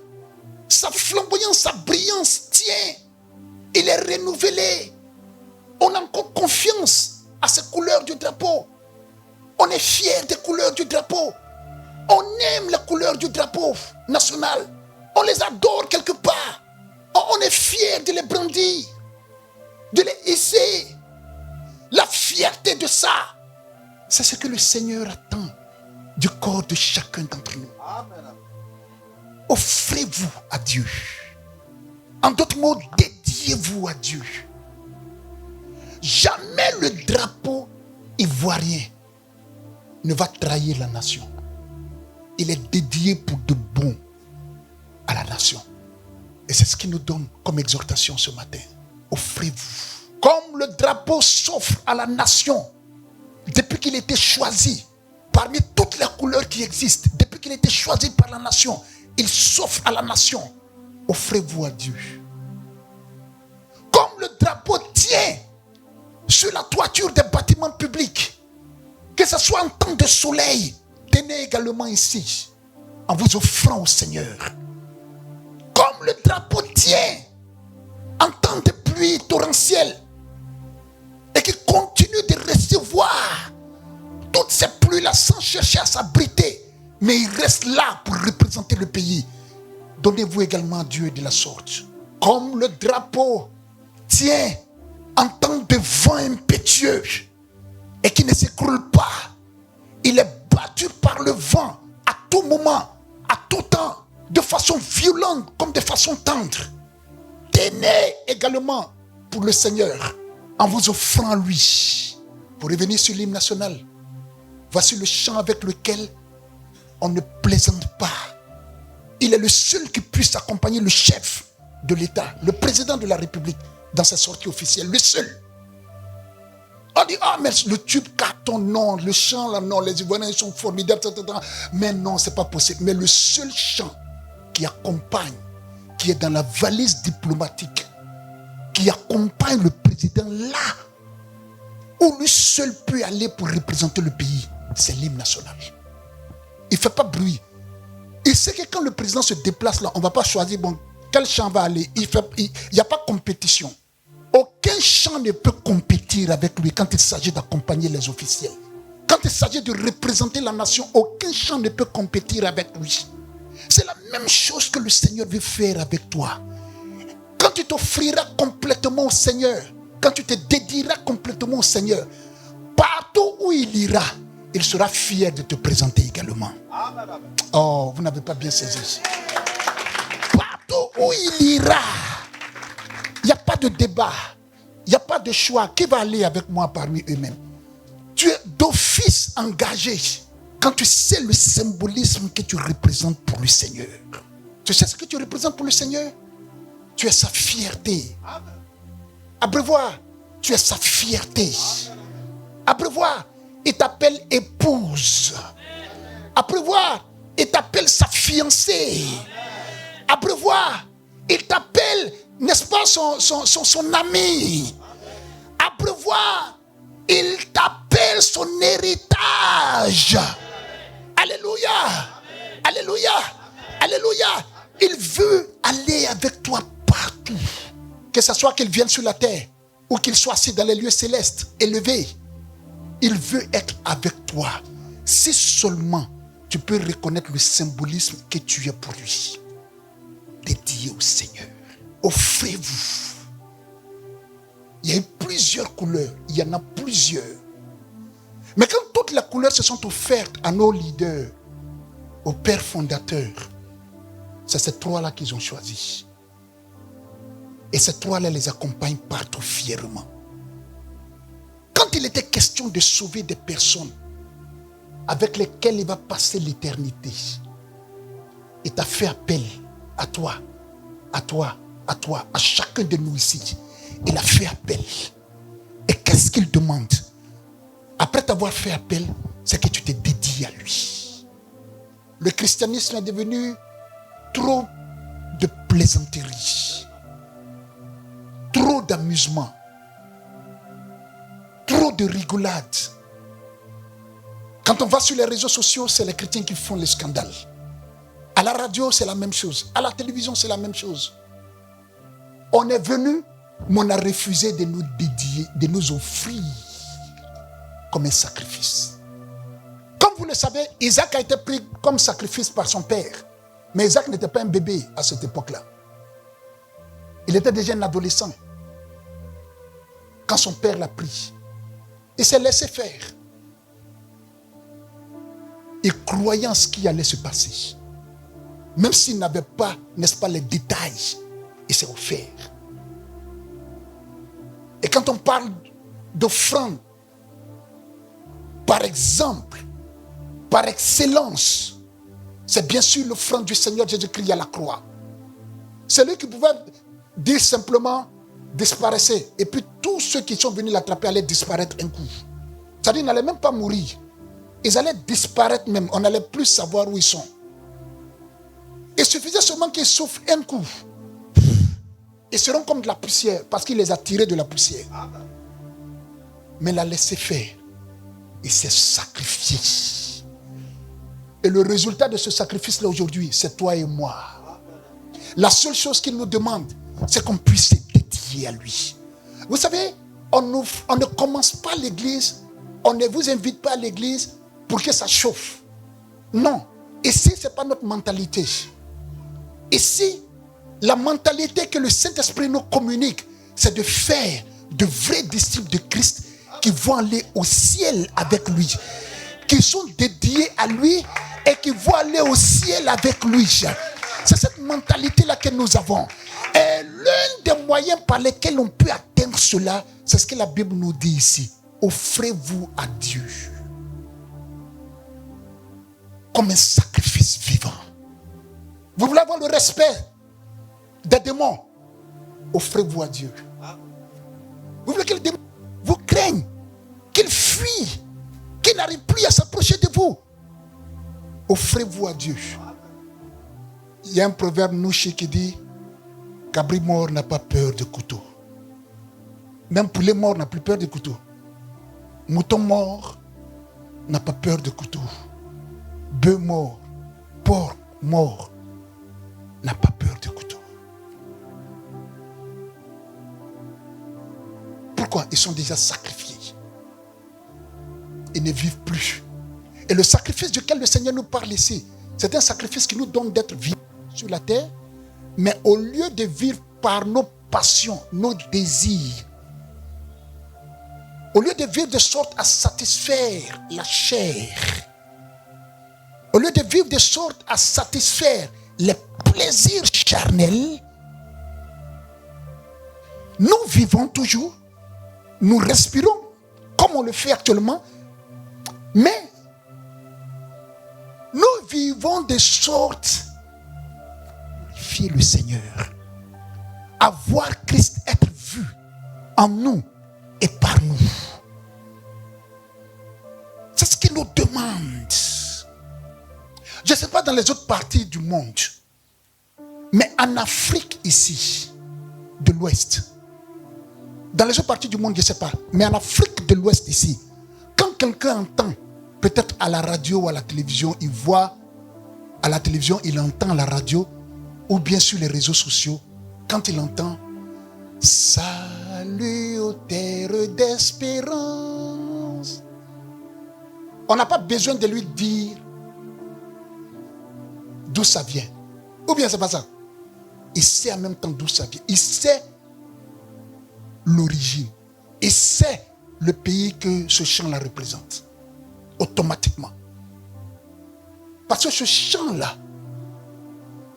[SPEAKER 2] Sa flamboyance, sa brillance tient. Il est renouvelé. On a encore confiance à ces couleurs du drapeau. On est fiers des couleurs du drapeau. On aime les couleurs du drapeau national. On les adore quelque part. On est fiers de les brandir, de les hisser. La fierté de ça, c'est ce que le Seigneur attend du corps de chacun d'entre nous. Amen. Offrez-vous à Dieu. En d'autres mots, dédiez-vous à Dieu. Jamais le drapeau ivoirien ne va trahir la nation. Il est dédié pour de bon à la nation. Et c'est ce qu'il nous donne comme exhortation ce matin. Offrez-vous. Comme le drapeau s'offre à la nation depuis qu'il a été choisi parmi toutes les couleurs qui existent, depuis qu'il a été choisi par la nation, il s'offre à la nation. Offrez-vous à Dieu. Comme le drapeau tient sur la toiture des bâtiments publics, que ce soit en temps de soleil, tenez également ici, en vous offrant au Seigneur. Comme le drapeau tient en temps de pluie torrentielle et qui continue de recevoir toutes ces pluies-là sans chercher à s'abriter, mais il reste là pour représenter le pays. Donnez-vous également à Dieu de la sorte. Comme le drapeau tient en temps de vent impétueux et qui ne s'écroule pas, il est battu par le vent à tout moment, à tout temps, de façon violente comme de façon tendre. Tenez également pour le Seigneur en vous offrant à lui. Pour revenir sur l'hymne national, voici le chant avec lequel on ne plaisante pas. Il est le seul qui puisse accompagner le chef de l'État, le président de la République, dans sa sortie officielle. Le seul. On dit, ah, mais le tube cartonne, non, le chant là, non, les Ivoiriens ils sont formidables, etc. Mais non, c'est pas possible. Mais le seul chant qui accompagne, qui est dans la valise diplomatique, qui accompagne le président là, où lui seul peut aller pour représenter le pays, c'est l'hymne national. Il ne fait pas bruit. Il sait que quand le président se déplace là, on ne va pas choisir, bon, quel chant va aller. Il n'y a pas compétition. Aucun chant ne peut compétir avec lui quand il s'agit d'accompagner les officiels. Quand il s'agit de représenter la nation, aucun chant ne peut compétir avec lui. C'est la même chose que le Seigneur veut faire avec toi. Quand tu t'offriras complètement au Seigneur, quand tu te dédieras complètement au Seigneur, partout où il ira, il sera fier de te présenter également. Oh, vous n'avez pas bien saisi. Partout où il ira, il n'y a pas de débat, il n'y a pas de choix. Qui va aller avec moi parmi eux-mêmes? tu es d'office engagé quand tu sais le symbolisme que tu représentes pour le Seigneur. Tu sais ce que tu représentes pour le Seigneur? Tu es sa fierté. Abreuvoir, tu es sa fierté. Abreuvoir, il t'appelle épouse. Abreuvoir, il t'appelle sa fiancée. Abreuvoir, il t'appelle, n'est-ce pas, son ami. Abreuvoir, il t'appelle son héritage. Alléluia. Alléluia. Alléluia. Il veut aller avec toi partout. Que ce soit qu'il vienne sur la terre ou qu'il soit assis dans les lieux célestes, élevé. Il veut être avec toi. Si seulement tu peux reconnaître le symbolisme que tu es pour lui. Dédié au Seigneur. Offrez-vous. Il y a plusieurs couleurs. Il y en a plusieurs. Mais quand toutes les couleurs se sont offertes à nos leaders, aux pères fondateurs, c'est ces trois-là qu'ils ont choisi. Et ces trois-là les accompagnent partout fièrement. Quand il était question de sauver des personnes avec lesquelles il va passer l'éternité, il t'a fait appel à toi, à toi, à toi, à chacun de nous ici. Il a fait appel. Et qu'est-ce qu'il demande? Après t'avoir fait appel, c'est que tu te dédies à lui. Le christianisme est devenu trop de plaisanterie, trop d'amusement, trop de rigolade. Quand on va sur les réseaux sociaux, c'est les chrétiens qui font les scandales. À la radio, c'est la même chose. À la télévision, c'est la même chose. On est venu, mais on a refusé de nous dédier, de nous offrir comme un sacrifice. Comme vous le savez, Isaac a été pris comme sacrifice par son père. Mais Isaac n'était pas un bébé à cette époque-là. Il était déjà un adolescent quand son père l'a pris. Il s'est laissé faire. Il croyait en ce qui allait se passer. Même s'il n'avait pas, n'est-ce pas, les détails, il s'est offert. Et quand on parle d'offrande, par exemple, par excellence, c'est bien sûr l'offrande du Seigneur Jésus-Christ à la croix. C'est lui qui pouvait dire simplement disparaissez. Et puis tous ceux qui sont venus l'attraper allaient disparaître un coup. C'est-à-dire qu'ils n'allaient même pas mourir. Ils allaient disparaître même. On n'allait plus savoir où ils sont. Il suffisait seulement qu'ils souffrent un coup. Ils seront comme de la poussière parce qu'il les a tirés de la poussière. Mais il a laissé faire. Il s'est sacrifié. Et le résultat de ce sacrifice-là aujourd'hui, c'est toi et moi. La seule chose qu'il nous demande, c'est qu'on puisse se dédier à lui. Vous savez, on ne commence pas l'église, on ne vous invite pas à l'église pour que ça chauffe. Non. Ici, ce n'est pas notre mentalité. Ici, la mentalité que le Saint-Esprit nous communique, c'est de faire de vrais disciples de Christ qui vont aller au ciel avec lui, qui sont dédiés à lui et qui vont aller au ciel avec lui. C'est cette mentalité-là que nous avons. Et l'un des moyens par lesquels on peut atteindre cela, c'est ce que la Bible nous dit ici. Offrez-vous à Dieu comme un sacrifice vivant. Vous voulez avoir le respect des démons? Offrez-vous à Dieu. Vous voulez que les démons vous craignent, qu'ils fuient, qu'ils n'arrivent plus à s'approcher de vous? Offrez-vous à Dieu. Il y a un proverbe nouché qui dit: cabri mort n'a pas peur de couteau. Même poulet mort n'a plus peur de couteau. Mouton mort n'a pas peur de couteau. Bœuf mort, porc mort n'a pas peur de couteau. Pourquoi? Ils sont déjà sacrifiés. Ils ne vivent plus. Et le sacrifice duquel le Seigneur nous parle ici, c'est un sacrifice qui nous donne d'être vivants sur la terre, mais au lieu de vivre par nos passions, nos désirs, au lieu de vivre de sorte à satisfaire la chair, au lieu de vivre de sorte à satisfaire les plaisirs charnels, nous vivons toujours, nous respirons comme on le fait actuellement, Mais nous vivons de sorte à glorifier le Seigneur, à voir Christ être vu en nous et par nous. C'est ce qu'il nous demande. Je ne sais pas dans les autres parties du monde, mais en Afrique ici, de l'Ouest, dans les autres parties du monde, je ne sais pas, mais en Afrique de l'Ouest ici, quand quelqu'un entend, peut-être à la radio ou à la télévision, il voit à la télévision, il entend à la radio, ou bien sur les réseaux sociaux, quand il entend « Salut aux terres d'espérance », on n'a pas besoin de lui dire d'où ça vient. Ou bien c'est pas ça. Il sait en même temps d'où ça vient. Il sait l'origine. Il sait le pays que ce chant-là représente. Automatiquement. Parce que ce chant-là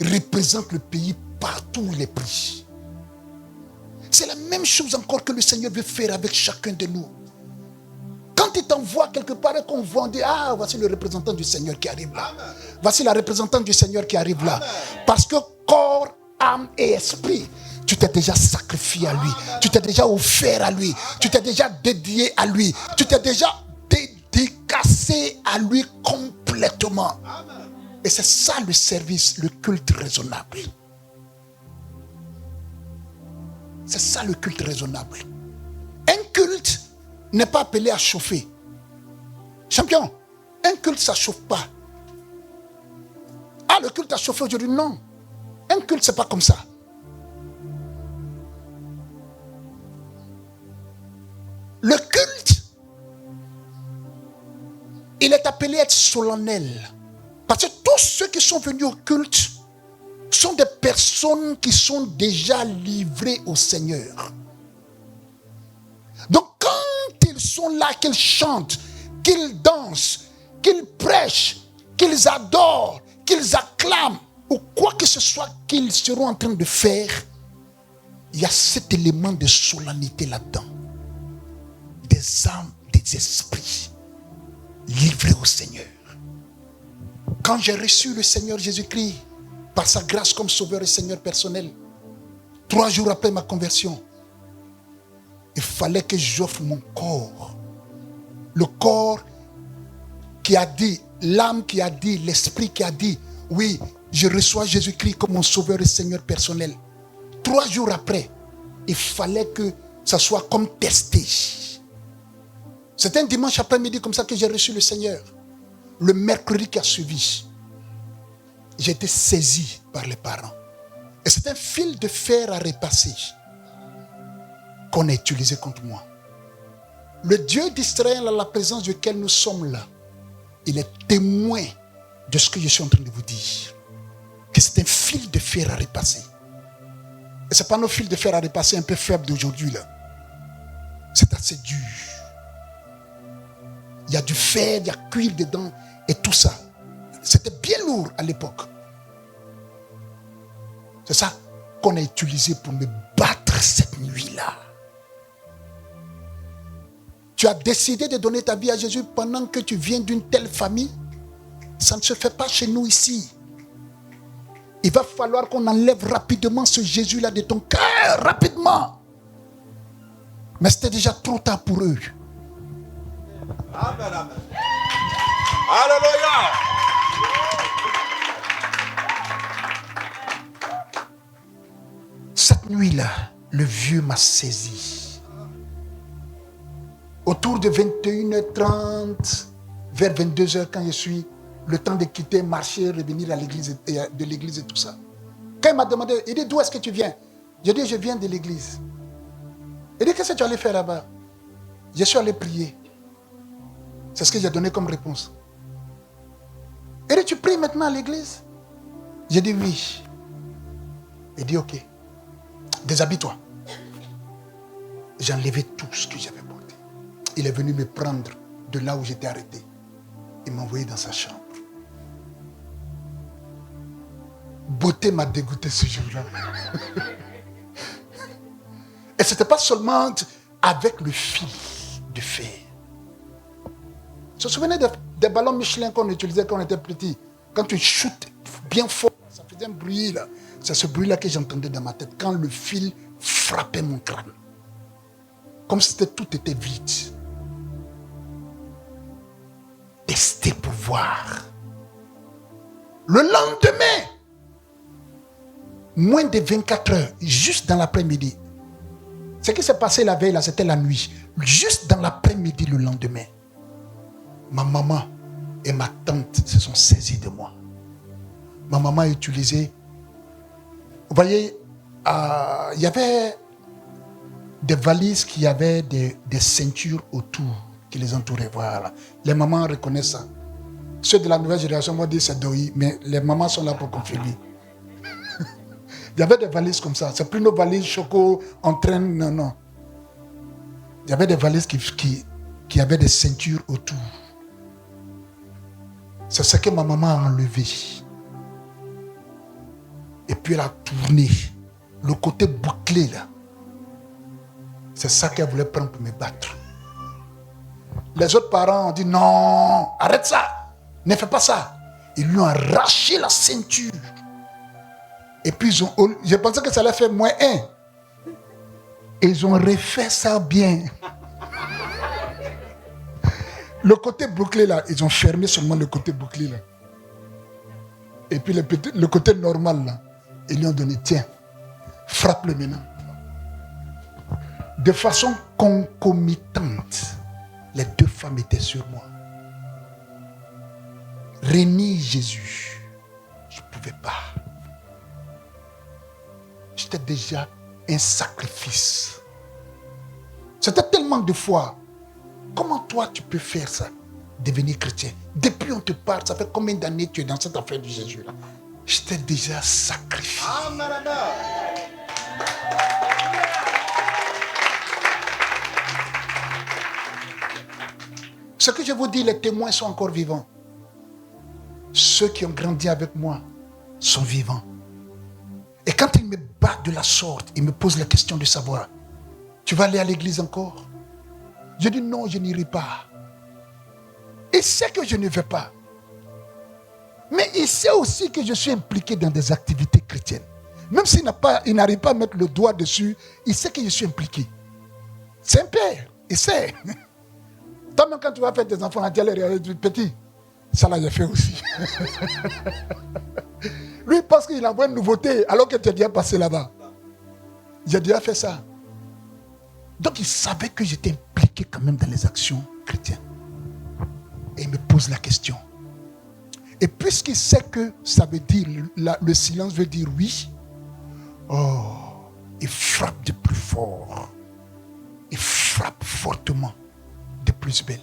[SPEAKER 2] représente le pays partout où il est pris. C'est la même chose encore que le Seigneur veut faire avec chacun de nous. Quand il t'envoie quelque part et qu'on voit, on dit, ah, voici le représentant du Seigneur qui arrive là. Amen. Voici la représentante du Seigneur qui arrive là. Amen. Parce que corps, âme et esprit, tu t'es déjà sacrifié à lui. Amen. Tu t'es déjà offert à lui. Amen. Tu t'es déjà dédié à lui. Amen. Tu t'es déjà dédicacé à lui complètement. Amen. Et c'est ça le service, le culte raisonnable. C'est ça le culte raisonnable. Un culte n'est pas appelé à chauffer. Champion, un culte, ça ne chauffe pas. Ah, le culte a chauffé aujourd'hui. Non. Un culte, ce n'est pas comme ça. Le culte, il est appelé à être solennel. Parce que tous ceux qui sont venus au culte sont des personnes qui sont déjà livrées au Seigneur. Donc quand ils sont là, qu'ils chantent, qu'ils dansent, qu'ils prêchent, qu'ils adorent, qu'ils acclament, ou quoi que ce soit qu'ils seront en train de faire, il y a cet élément de solennité là-dedans. Des âmes, des esprits livrés au Seigneur. Quand j'ai reçu le Seigneur Jésus-Christ par sa grâce comme sauveur et Seigneur personnel, 3 jours après ma conversion, il fallait que j'offre mon corps. Le corps qui a dit, l'âme qui a dit, l'esprit qui a dit, oui, je reçois Jésus-Christ comme mon sauveur et Seigneur personnel. 3 jours après, il fallait que ça soit comme testé. C'était un dimanche après-midi comme ça que j'ai reçu le Seigneur. Le mercredi qui a suivi, j'ai été saisi par les parents. Et c'est un fil de fer à repasser qu'on a utilisé contre moi. Le Dieu d'Israël, à la présence duquel nous sommes là, il est témoin de ce que je suis en train de vous dire. Que c'est un fil de fer à repasser. Et ce n'est pas nos fils de fer à repasser un peu faibles d'aujourd'hui là. C'est assez dur. Il y a du fer, il y a cuir dedans et tout ça. C'était bien lourd à l'époque. C'est ça qu'on a utilisé pour me battre cette nuit-là. Tu as décidé de donner ta vie à Jésus pendant que tu viens d'une telle famille. Ça ne se fait pas chez nous ici. Il va falloir qu'on enlève rapidement ce Jésus-là de ton cœur, rapidement. Mais c'était déjà trop tard pour eux.
[SPEAKER 3] Amen, amen. Alléluia.
[SPEAKER 2] Cette nuit-là, le vieux m'a saisi. Autour de 21h30, vers 22h, quand je suis, le temps de quitter, marcher, revenir à l'église, de l'église et tout ça. Quand il m'a demandé, il dit, d'où est-ce que tu viens? Je dis, je viens de l'église. Il dit, qu'est-ce que tu allais faire là-bas? Je suis allé prier. C'est ce que j'ai donné comme réponse. Il dit, tu pries maintenant à l'église? J'ai dit oui. Il dit, ok. Déshabille-toi. J'ai enlevé tout ce que j'avais porté. Il est venu me prendre de là où j'étais arrêté. Il m'a envoyé dans sa chambre. Beauté m'a dégoûté ce jour-là. Et ce n'était pas seulement avec le fil de fer. Se souvenez des ballons Michelin qu'on utilisait quand on était petit. Quand tu shootes bien fort, ça faisait un bruit là. C'est ce bruit-là que j'entendais dans ma tête quand le fil frappait mon crâne. Comme si tout était vide. Tester pour voir. Le lendemain, moins de 24 heures, juste dans l'après-midi. Ce qui s'est passé la veille, là, c'était la nuit. Juste dans l'après-midi, le lendemain, ma maman et ma tante se sont saisies de moi. Ma maman a utilisé... Vous voyez, il y avait des valises qui avaient des ceintures autour, qui les entouraient. Voilà. Les mamans reconnaissent ça. Ceux de la nouvelle génération vont dire c'est Doi, mais les mamans sont là pour confirmer. Il y avait des valises comme ça. C'est plus nos valises choco, entraîne, non, non. Il y avait des valises qui avaient des ceintures autour. C'est ce que ma maman a enlevé. Et puis elle a tourné. Le côté bouclé là. C'est ça qu'elle voulait prendre pour me battre. Les autres parents ont dit non, arrête ça. Ne fais pas ça. Ils lui ont arraché la ceinture. Et puis je pensais que ça allait faire -1. Et ils ont refait ça bien. Le côté bouclé là, ils ont fermé seulement le côté bouclé là. Et puis le côté normal là, ils lui ont donné, tiens, frappe-le maintenant. De façon concomitante, les deux femmes étaient sur moi. Renier Jésus, je ne pouvais pas. J'étais déjà un sacrifice. C'était tellement de foi. Comment toi tu peux faire ça? Devenir chrétien. Depuis on te parle, ça fait combien d'années tu es dans cette affaire de Jésus là? J'étais déjà sacrifié. Ce que je vous dis, les témoins sont encore vivants. Ceux qui ont grandi avec moi sont vivants. Et quand ils me battent de la sorte, ils me posent la question de savoir, tu vas aller à l'église encore? Je dis non, je n'irai pas. Il sait que je ne vais pas. Mais il sait aussi que je suis impliqué dans des activités chrétiennes. Même s'il n'arrive pas à mettre le doigt dessus, il sait que je suis impliqué. C'est un père, il sait. Toi-même quand tu vas faire tes enfants, tu vas dire, petit, ça là j'ai fait aussi. Lui parce qu'il envoie une nouveauté alors que tu es déjà passé là-bas. J'ai déjà fait ça. Donc il savait que j'étais impliqué quand même dans les actions chrétiennes. Et il me pose la question. Et puisqu'il sait que ça veut dire, le silence veut dire oui, il frappe de plus fort. Il frappe fortement de plus belle.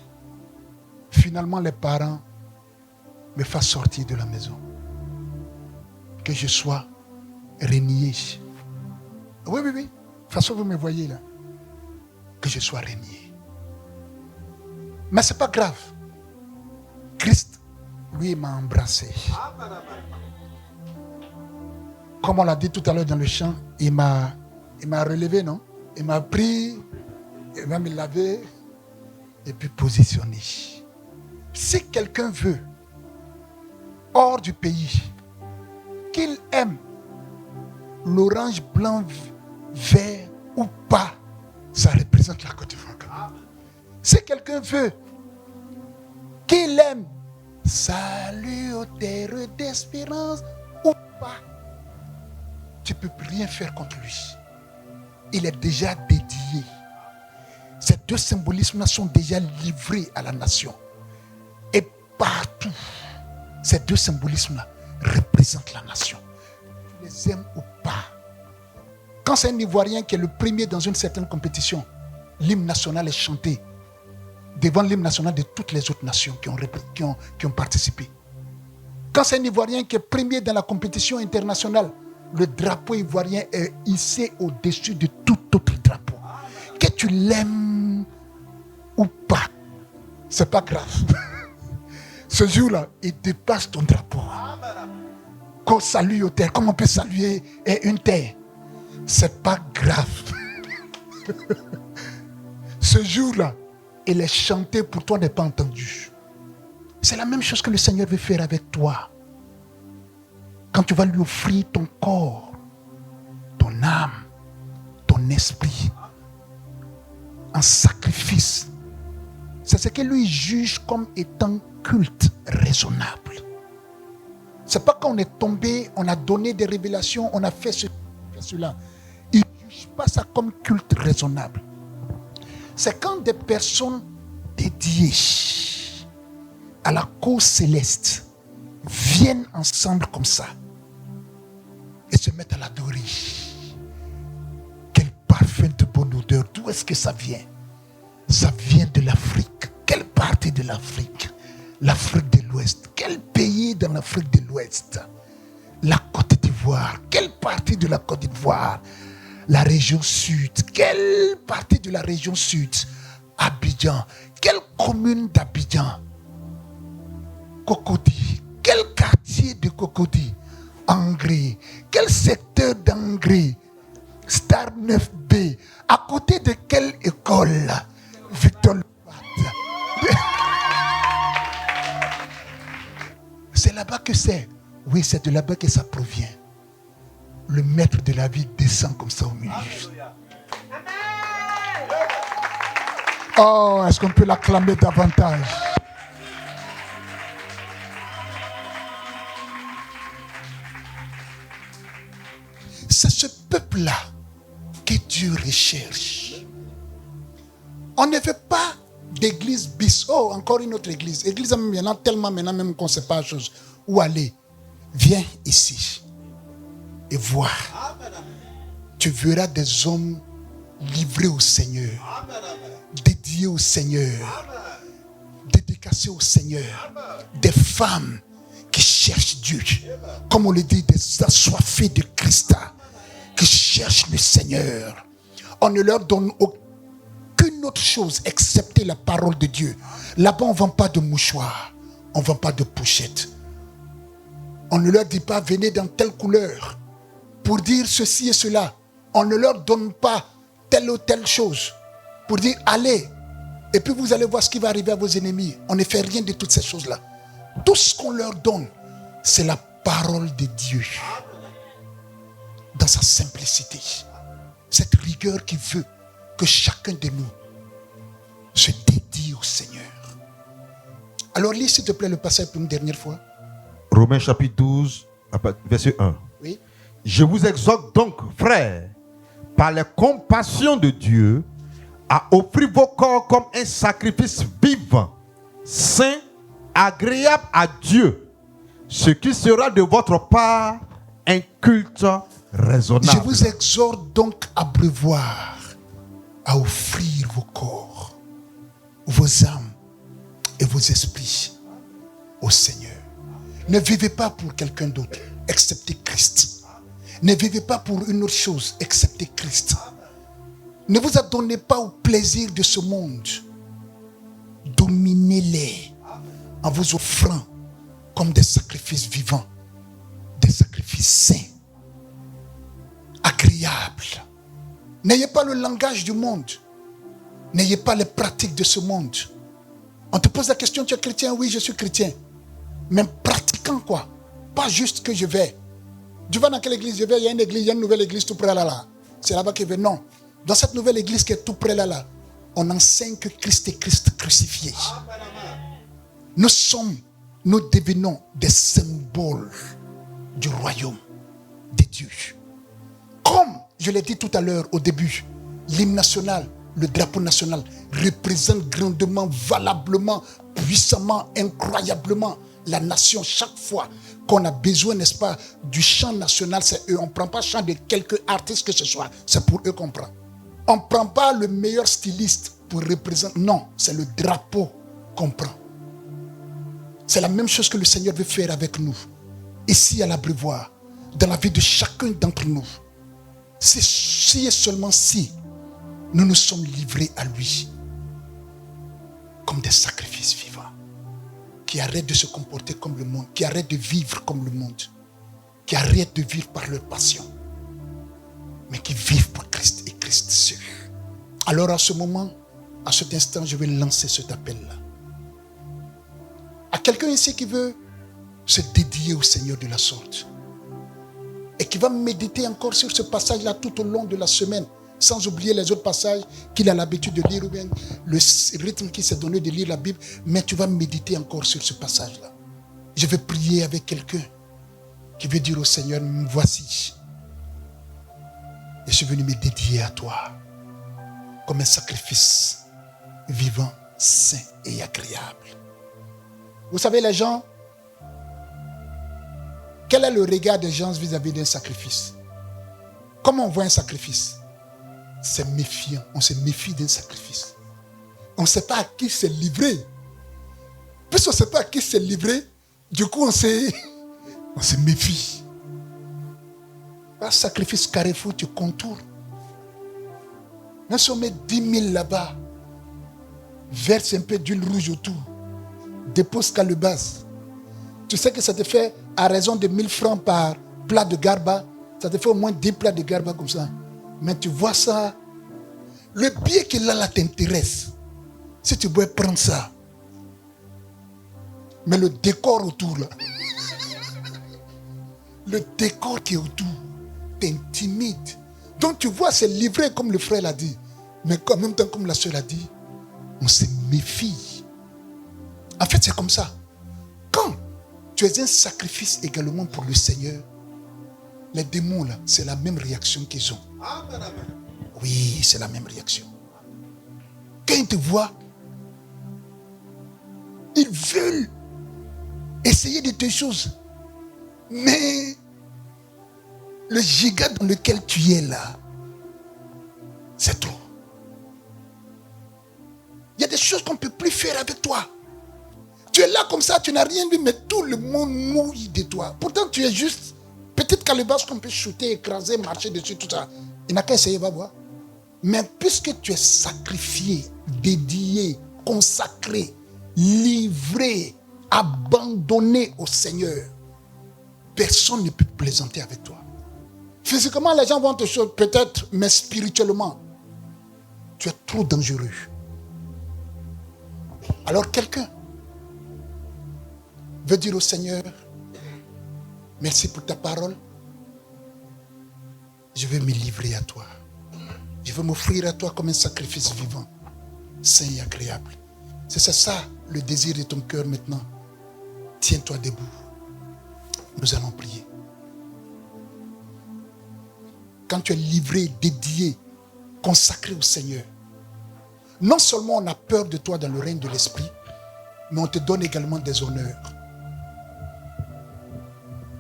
[SPEAKER 2] Finalement, les parents me font sortir de la maison. Que je sois renié. Oui. De toute façon, vous me voyez là. Que je sois renié. Mais ce n'est pas grave. Christ, lui, m'a embrassé. Comme on l'a dit tout à l'heure dans le chant, il m'a relevé, non? Il m'a pris, il m'a lavé et puis positionné. Si quelqu'un veut, hors du pays, qu'il aime l'orange blanc, vert ou pas, ça représente la Côte d'Ivoire. Si quelqu'un veut qu'il aime salut aux terres d'espérance ou pas, tu ne peux plus rien faire contre lui. Il est déjà dédié. Ces deux symbolismes-là sont déjà livrés à la nation. Et partout, ces deux symbolismes-là représentent la nation. Tu les aimes ou pas. Quand c'est un Ivoirien qui est le premier dans une certaine compétition, l'hymne national est chanté devant l'hymne national de toutes les autres nations qui ont participé. Quand c'est un Ivoirien qui est premier dans la compétition internationale, le drapeau ivoirien est hissé au-dessus de tout autre drapeau. Que tu l'aimes ou pas, c'est pas grave. Ce jour-là, il dépasse ton drapeau. Qu'on salue aux terres, comme on peut saluer une terre, c'est pas grave. Ce jour-là, il est chanté pour toi n'est pas entendu. C'est la même chose que le Seigneur veut faire avec toi. Quand tu vas lui offrir ton corps, ton âme, ton esprit, en sacrifice, c'est ce que lui juge comme étant culte raisonnable. C'est pas quand on est tombé, on a donné des révélations, on a fait cela. Il ne juge pas ça comme culte raisonnable. C'est quand des personnes dédiées à la cause céleste viennent ensemble comme ça et se mettent à l'adorer. Quel parfum de bonne odeur. D'où est-ce que ça vient? Ça vient de l'Afrique. Quelle partie de l'Afrique? L'Afrique de l'Ouest. Quel pays dans l'Afrique de l'Ouest? La Côte d'Ivoire. Quelle partie de la Côte d'Ivoire? La région sud. Quelle partie de la région sud? Abidjan. Quelle commune d'Abidjan? Cocody. Quel quartier de Cocody? Angré. Quel secteur d'Angré? Star 9B. À côté de quelle école? Victor Lopat. C'est là-bas que c'est. Oui, c'est de là-bas que ça provient. Le maître de la vie descend comme ça au milieu. Oh, est-ce qu'on peut l'acclamer davantage? C'est ce peuple-là que Dieu recherche. On ne veut pas d'église bis. Oh, encore une autre église. Église, il y en a tellement maintenant même qu'on ne sait pas chose. Où aller? Viens ici et vois. Tu verras des hommes livrés au Seigneur, dédiés au Seigneur, dédicacés au Seigneur, des femmes qui cherchent Dieu, comme on le dit, des assoiffés de Christ, qui cherchent le Seigneur. On ne leur donne aucune autre chose excepté la parole de Dieu. Là-bas, on ne vend pas de mouchoirs, on ne vend pas de pochettes. On ne leur dit pas venez dans telle couleur pour dire ceci et cela. On ne leur donne pas telle ou telle chose pour dire allez et puis vous allez voir ce qui va arriver à vos ennemis. On ne fait rien de toutes ces choses-là. Tout ce qu'on leur donne, c'est la parole de Dieu dans sa simplicité. Cette rigueur qui veut que chacun de nous se dédie au Seigneur. Alors lis s'il te plaît le passage pour une dernière fois.
[SPEAKER 3] Romains chapitre 12, verset 1.
[SPEAKER 2] Oui.
[SPEAKER 3] Je vous exhorte donc, frères, par les compassions de Dieu, à offrir vos corps comme un sacrifice vivant, saint, agréable à Dieu, ce qui sera de votre part un culte raisonnable.
[SPEAKER 2] Je vous exhorte donc à prévoir, à offrir vos corps, vos âmes et vos esprits au Seigneur. Ne vivez pas pour quelqu'un d'autre, excepté Christ. Ne vivez pas pour une autre chose, excepté Christ. Ne vous adonnez pas au plaisir de ce monde. Dominez-les en vous offrant comme des sacrifices vivants, des sacrifices saints, agréables. N'ayez pas le langage du monde. N'ayez pas les pratiques de ce monde. On te pose la question, tu es chrétien? Oui, je suis chrétien. Mais pratiquant quoi? Pas juste que je vais. Tu vas dans quelle église je vais? Il y a une église, il y a une nouvelle église tout près là. C'est là-bas qu'il veut. Non. Dans cette nouvelle église qui est tout près là, on enseigne que Christ est Christ crucifié. Nous devenons des symboles du royaume de Dieu. Comme je l'ai dit tout à l'heure au début, l'hymne national, le drapeau national représente grandement, valablement, puissamment, incroyablement la nation. Chaque fois qu'on a besoin, n'est-ce pas, du chant national, c'est eux. On ne prend pas le chant de quelques artistes que ce soit. C'est pour eux qu'on prend. On ne prend pas le meilleur styliste pour représenter. Non, c'est le drapeau qu'on prend. C'est la même chose que le Seigneur veut faire avec nous. Ici à l'Abreuvoir, dans la vie de chacun d'entre nous. C'est si et seulement si nous nous sommes livrés à lui comme des sacrifices vivants, qui arrêtent de se comporter comme le monde, qui arrêtent de vivre comme le monde, qui arrêtent de vivre par leur passion, mais qui vivent pour Christ et Christ seul. Alors à ce moment, à cet instant, je vais lancer cet appel-là. À quelqu'un ici qui veut se dédier au Seigneur de la sorte et qui va méditer encore sur ce passage-là tout au long de la semaine, sans oublier les autres passages qu'il a l'habitude de lire ou bien le rythme qu'il s'est donné de lire la Bible, mais tu vas méditer encore sur ce passage-là. Je vais prier avec quelqu'un qui veut dire au Seigneur, voici, je suis venu me dédier à toi comme un sacrifice vivant, sain et agréable. Vous savez, les gens, quel est le regard des gens vis-à-vis d'un sacrifice? Comment on voit un sacrifice? C'est méfiant. On se méfie d'un sacrifice. On ne sait pas à qui c'est livré. Puisqu'on ne sait pas à qui c'est livré, du coup on se méfie. Un sacrifice Carrefour, tu contours. Même si on met 10 000 là-bas, verse un peu d'huile rouge autour, dépose calebasse. Tu sais que ça te fait, à raison de 1000 francs par plat de garba, ça te fait au moins 10 plats de garba comme ça. Mais tu vois ça, le billet qu'il a là t'intéresse. Si tu veux prendre ça. Mais le décor autour là, le décor qui est autour t'intimide. Donc tu vois, c'est livré comme le frère l'a dit. Mais en même temps, comme la soeur l'a dit, on se méfie. En fait, c'est comme ça. Quand tu es un sacrifice également pour le Seigneur, les démons là, c'est la même réaction qu'ils ont. Oui, c'est la même réaction. Quand ils te voient, ils veulent essayer de tes choses. Mais le giga dans lequel tu es là, c'est trop. Il y a des choses qu'on ne peut plus faire avec toi. Tu es là comme ça, tu n'as rien vu, mais tout le monde mouille de toi. Pourtant, tu es juste petite calebasse qu'on peut shooter, écraser, marcher dessus, tout ça. Il n'a qu'à essayer, va voir. Mais puisque tu es sacrifié, dédié, consacré, livré, abandonné au Seigneur, personne ne peut plaisanter avec toi. Physiquement, les gens vont te choquer peut-être, mais spirituellement, tu es trop dangereux. Alors quelqu'un veut dire au Seigneur, merci pour ta parole, je veux me livrer à toi. Je veux m'offrir à toi comme un sacrifice vivant, sain et agréable. C'est ça le désir de ton cœur maintenant. Tiens-toi debout. Nous allons prier. Quand tu es livré, dédié, consacré au Seigneur, non seulement on a peur de toi dans le règne de l'Esprit, mais on te donne également des honneurs.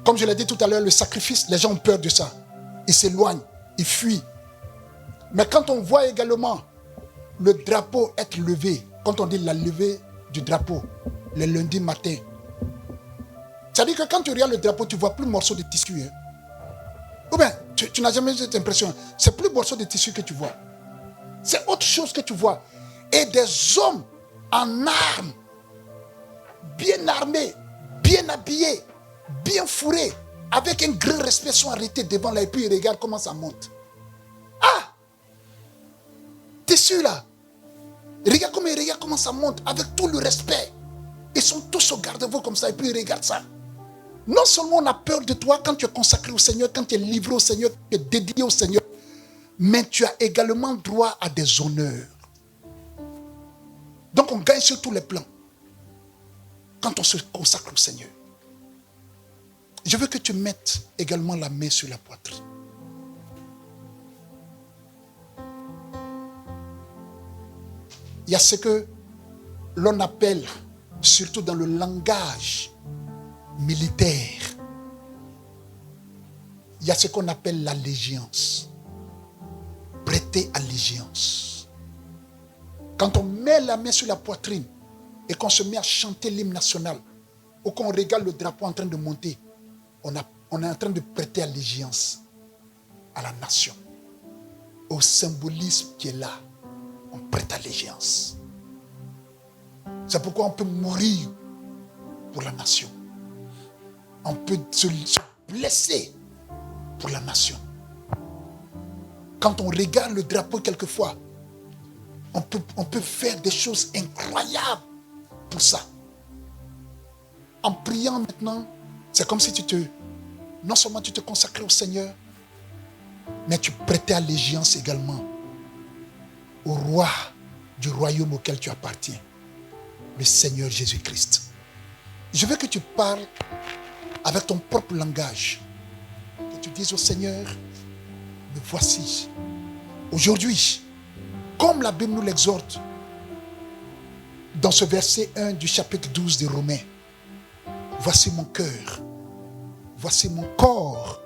[SPEAKER 2] Comme je l'ai dit tout à l'heure, le sacrifice, les gens ont peur de ça. Ils s'éloignent, ils fuient. Mais quand on voit également le drapeau être levé, quand on dit la levée du drapeau, le lundi matin, c'est-à-dire que quand tu regardes le drapeau, tu ne vois plus le morceau de tissu. Hein? Ou bien, tu n'as jamais eu cette impression. C'est plus le morceau de tissu que tu vois. C'est autre chose que tu vois. Et des hommes en armes, bien armés, bien habillés, bien fourrés, avec un grand respect, sont arrêtés devant là et puis ils regardent comment ça monte. Ah! Tissu là. Regarde comment ça monte, avec tout le respect. Ils sont tous au garde-vous comme ça et puis ils regardent ça. Non seulement on a peur de toi quand tu es consacré au Seigneur, quand tu es livré au Seigneur, tu es dédié au Seigneur, mais tu as également droit à des honneurs. Donc on gagne sur tous les plans quand on se consacre au Seigneur. Je veux que tu mettes également la main sur la poitrine. Il y a ce que l'on appelle, surtout dans le langage militaire, il y a ce qu'on appelle l'allégeance. Prêter allégeance. Quand on met la main sur la poitrine et qu'on se met à chanter l'hymne national, ou qu'on regarde le drapeau en train de monter, on est en train de prêter allégeance à la nation, au symbolisme qui est là. On prête allégeance. C'est pourquoi on peut mourir pour la nation. On peut se blesser pour la nation. Quand on regarde le drapeau quelquefois, on peut faire des choses incroyables pour ça. En priant maintenant, c'est comme si non seulement tu te consacrais au Seigneur, mais tu prêtais allégeance également au roi du royaume auquel tu appartiens, le Seigneur Jésus-Christ. Je veux que tu parles avec ton propre langage, que tu dises au Seigneur, me voici. Aujourd'hui, comme la Bible nous l'exhorte, dans ce verset 1 du chapitre 12 des Romains, voici mon cœur, voici mon corps,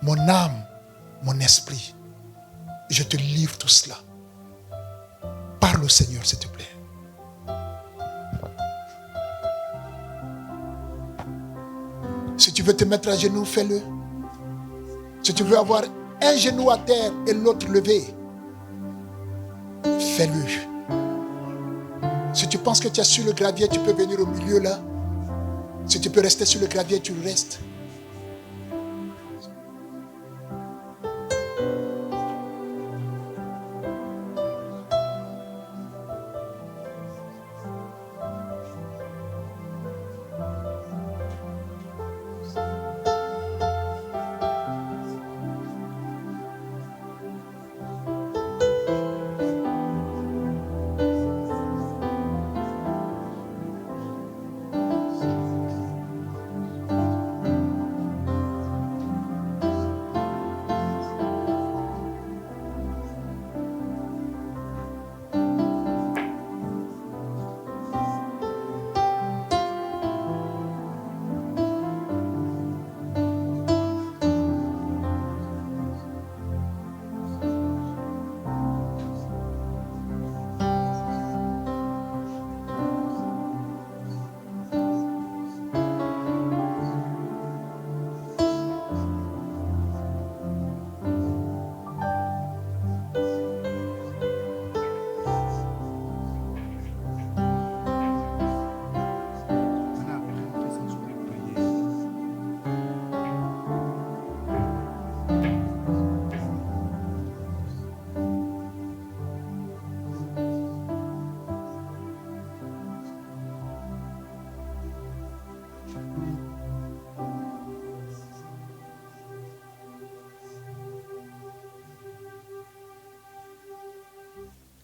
[SPEAKER 2] mon âme, mon esprit. Je te livre tout cela. Parle au Seigneur, s'il te plaît. Si tu veux te mettre à genoux, fais-le. Si tu veux avoir un genou à terre et l'autre levé, fais-le. Si tu penses que tu es sur le gravier, tu peux venir au milieu là. Si tu peux rester sur le gravier, tu le restes.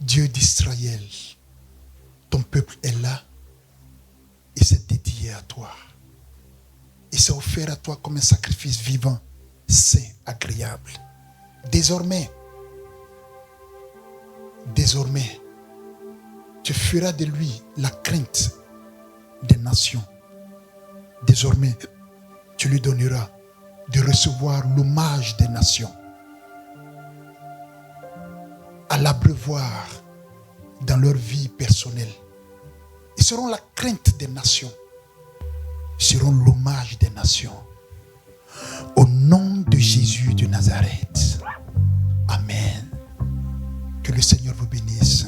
[SPEAKER 2] Dieu d'Israël, ton peuple est là et s'est dédié à toi. Il s'est offert à toi comme un sacrifice vivant, saint, agréable. Désormais, tu feras de lui la crainte des nations. Désormais, tu lui donneras de recevoir l'hommage des nations, à l'abreuvoir dans leur vie personnelle. Ils seront la crainte des nations. Ils seront l'hommage des nations. Au nom de Jésus de Nazareth. Amen. Que le Seigneur vous bénisse.